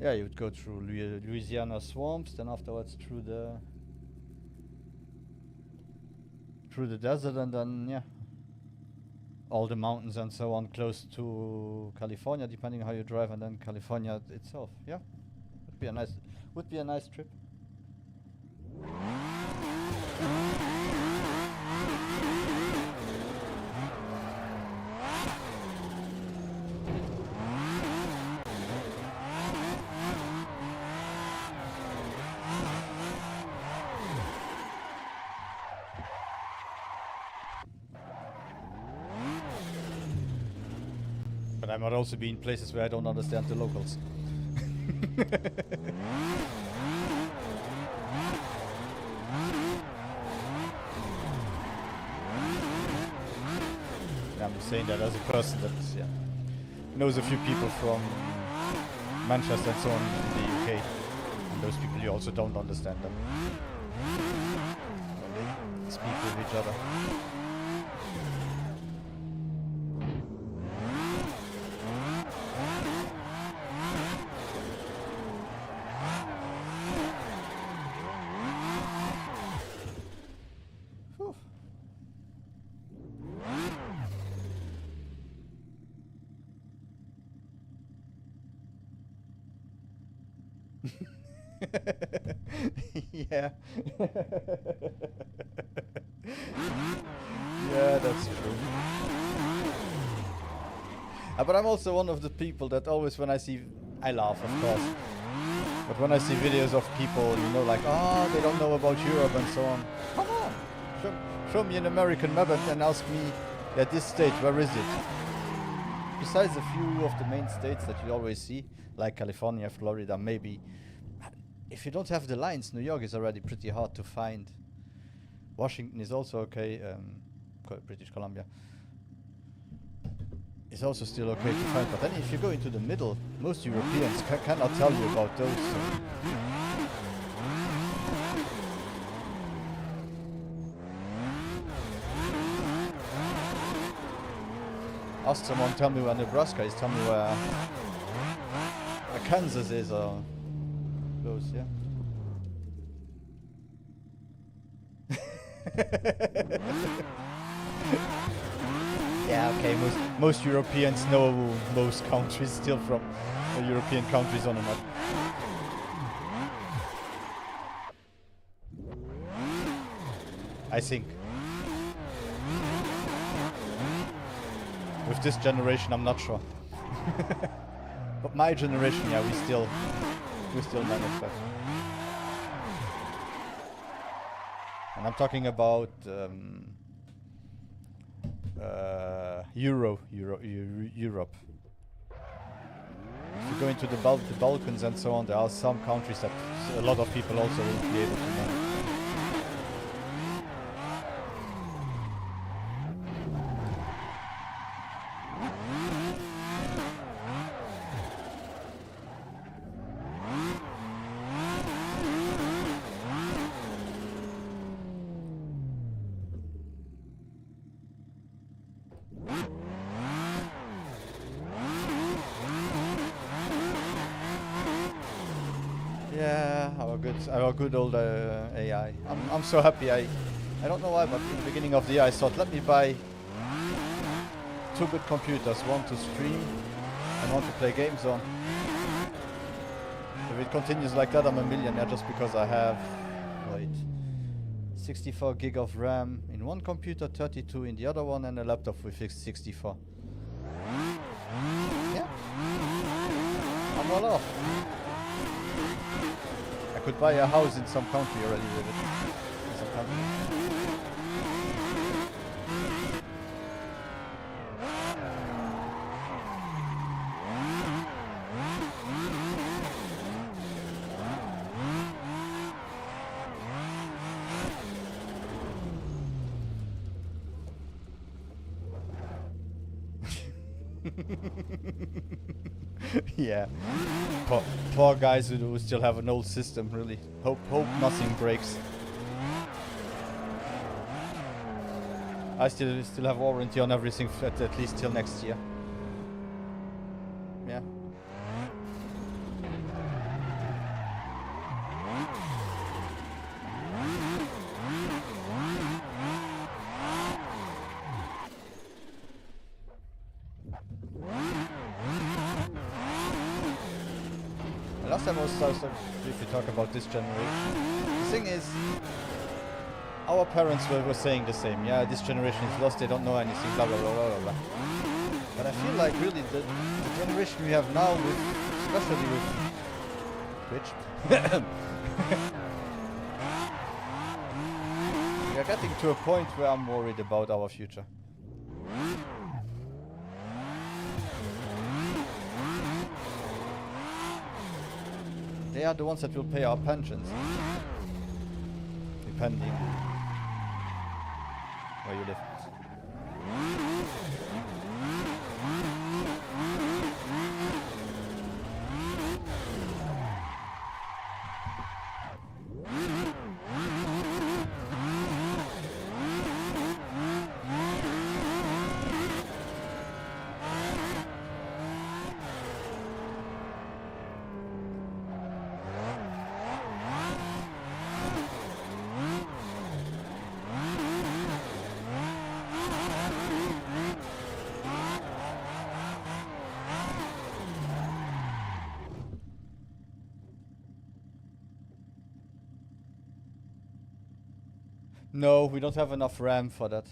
Yeah, you would go through Louisiana swamps, then afterwards through the desert, and then yeah, all the mountains and so on, close to California, depending on how you drive, and then California itself. Yeah, would be a nice trip. But I might also be in places where I don't understand the locals. I'm saying that as a person that knows a few people from Manchester and so on in the UK. And those people, you also don't understand them. They speak with each other. Yeah. Yeah, that's true. But I'm also one of the people that always, when I see, I laugh, of course. But when I see videos of people, you know, like, oh, they don't know about Europe and so on. Come on, show me an American map and ask me, at this state, where is it? Besides a few of the main states that you always see, like California, Florida, maybe. If you don't have the lines, New York is already pretty hard to find. Washington is also okay, British Columbia. It's also still okay to find, but then if you go into the middle, most Europeans cannot tell you about those. Ask someone, tell me where Nebraska is, tell me where Kansas is, or those, yeah. Yeah, okay, most Europeans know most countries still from European countries on the map. I think. With this generation, I'm not sure. But my generation, yeah, we still manage that. And I'm talking about Europe. If you go into the Balkans and so on, there are some countries that a lot of people also won't be able to manage. Yeah, our good old AI. I'm so happy. I don't know why, but in the beginning of the year I thought, let me buy 2 good computers, one to stream and one to play games on. If it continues like that, I'm a millionaire just because I have 64 gig of RAM in one computer, 32 in the other one, and a laptop with 64. Yeah, I'm well off. I could buy a house in some country already with it. In some country. Yeah, poor guys who still have an old system. Really, hope nothing breaks. I still have warranty on everything at least till next year. Yeah. Last time I was briefly talk about this generation. The thing is, our parents were saying the same. Yeah, this generation is lost, they don't know anything, blah blah blah blah blah. But I feel like really the generation we have now, especially with Twitch, we are getting to a point where I'm worried about our future. They are the ones that will pay our pensions, depending where you live. No, we don't have enough RAM for that.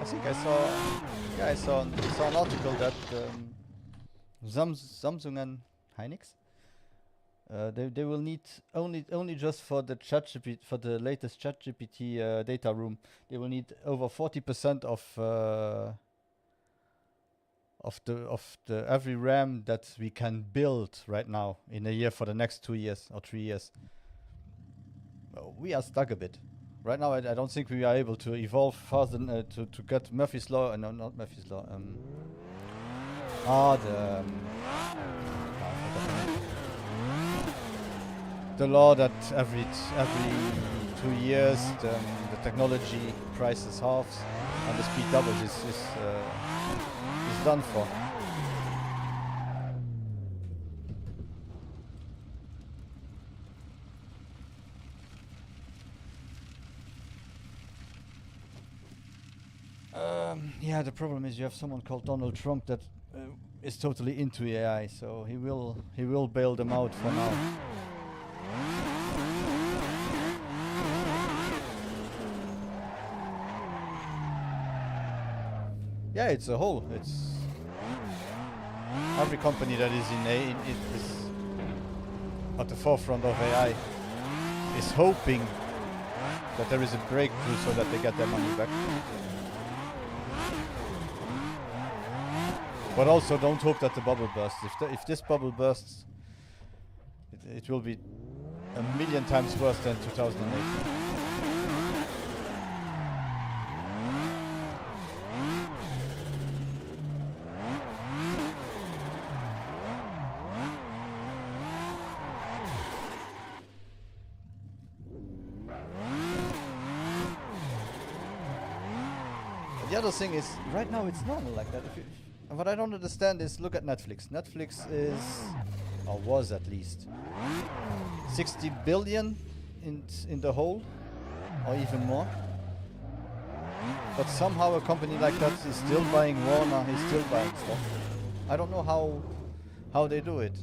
I think I saw, yeah, I saw an article that Samsung and Hynix, they will need only just for the ChatGPT, for the latest ChatGPT data room, they will need over 40% of the every RAM that we can build right now in a year for the next 2 years or 3 years. We are stuck a bit. Right now, I don't think we are able to evolve faster to get Murphy's Law. No, not Murphy's Law. The law that every 2 years the technology prices halves and the speed doubles is done for. Yeah, the problem is you have someone called Donald Trump that is totally into AI, so he will bail them out for now. Yeah, it's a whole. It's every company that is is at the forefront of AI is hoping that there is a breakthrough so that they get their money back. But also don't hope that the bubble bursts. If this bubble bursts, it will be a million times worse than 2008. The other thing is, right now it's normal like that. What I don't understand is, look at Netflix. Netflix is, or was at least, 60 billion in the whole, or even more. But somehow a company like that is still buying Warner, is still buying stuff. I don't know how they do it.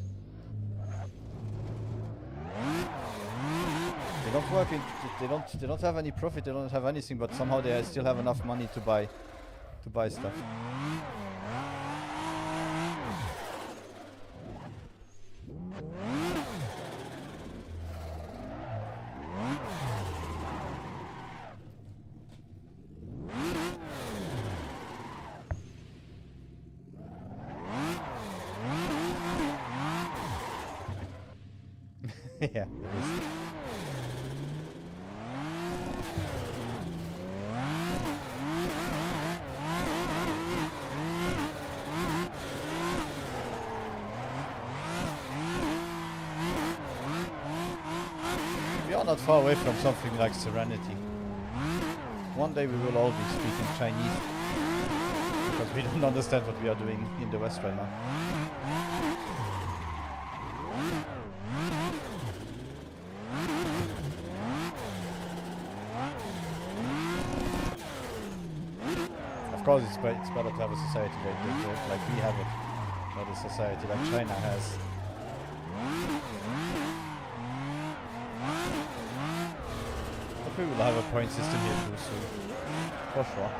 They don't work in, they don't have any profit, they don't have anything, but somehow they still have enough money to buy stuff. Yeah. We are not far away from something like Serenity. One day we will all be speaking Chinese because we don't understand what we are doing in the West right now. Of course, it's better to have a society like we have it, not a society like China has. But we will have a point system here too soon, for sure.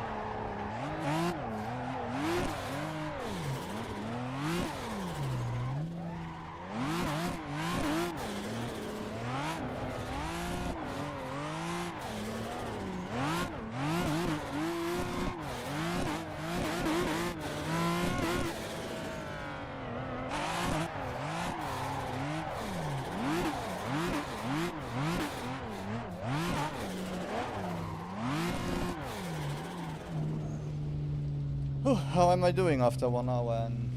How am I doing after 1 hour and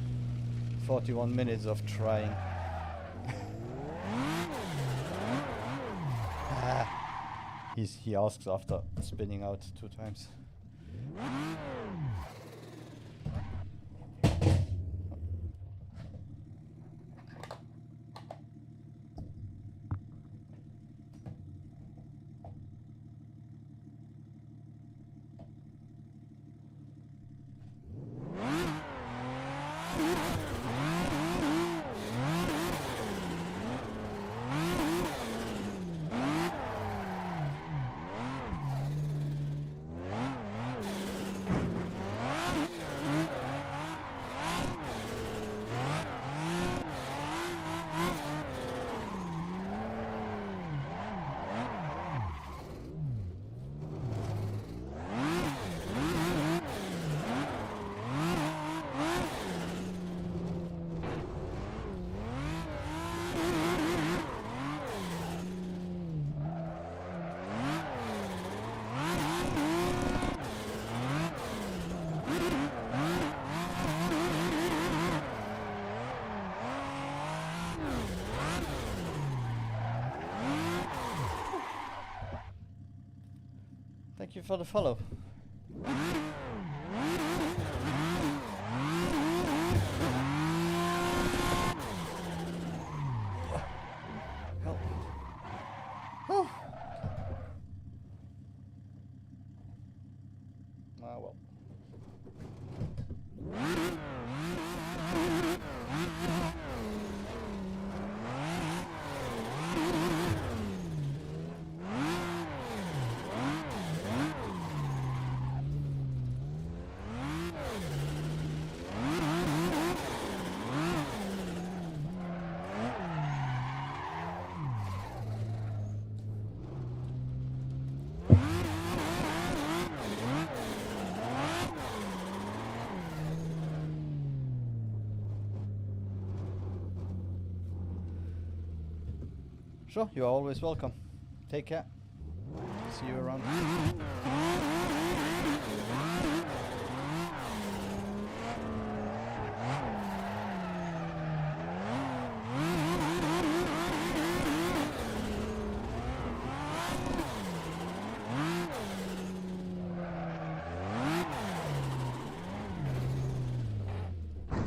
41 minutes of trying? He asks after spinning out 2 times. Thank you for the follow. Help. Whew. Ah, well. Sure, you are always welcome. Take care. See you around.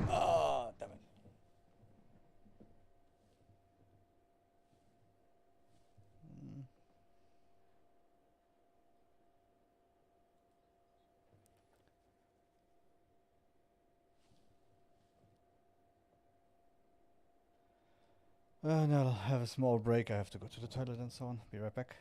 Oh, damn it. Now I'll have a small break. I have to go to the toilet and so on. Be right back.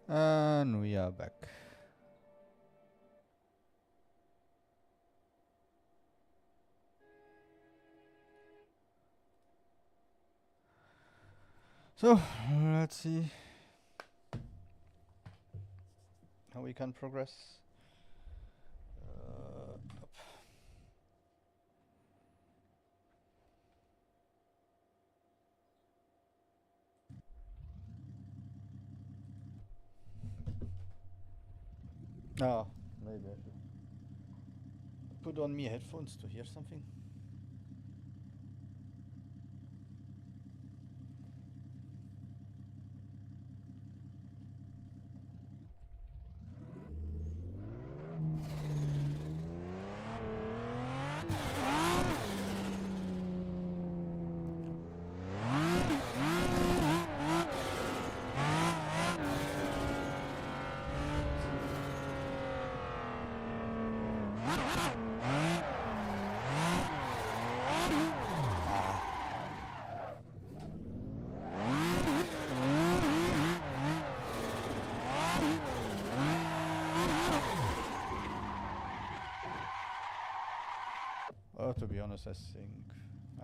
And we are back. So, let's see how we can progress. Ah, maybe I should put on me headphones to hear something. To be honest,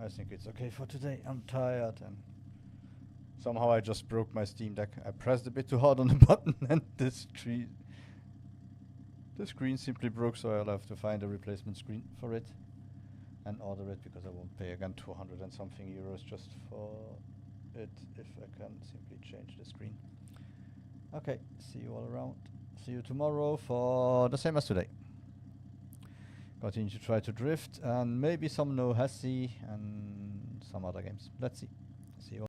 I think it's okay for today. I'm tired and somehow I just broke my Steam Deck. I pressed a bit too hard on the button and the screen simply broke, so I'll have to find a replacement screen for it and order it, because I won't pay again 200 and something euros just for it if I can simply change the screen. Okay, see you all around. See you tomorrow for the same as today. Continue to try to drift and maybe some No Hasi and some other games. Let's see.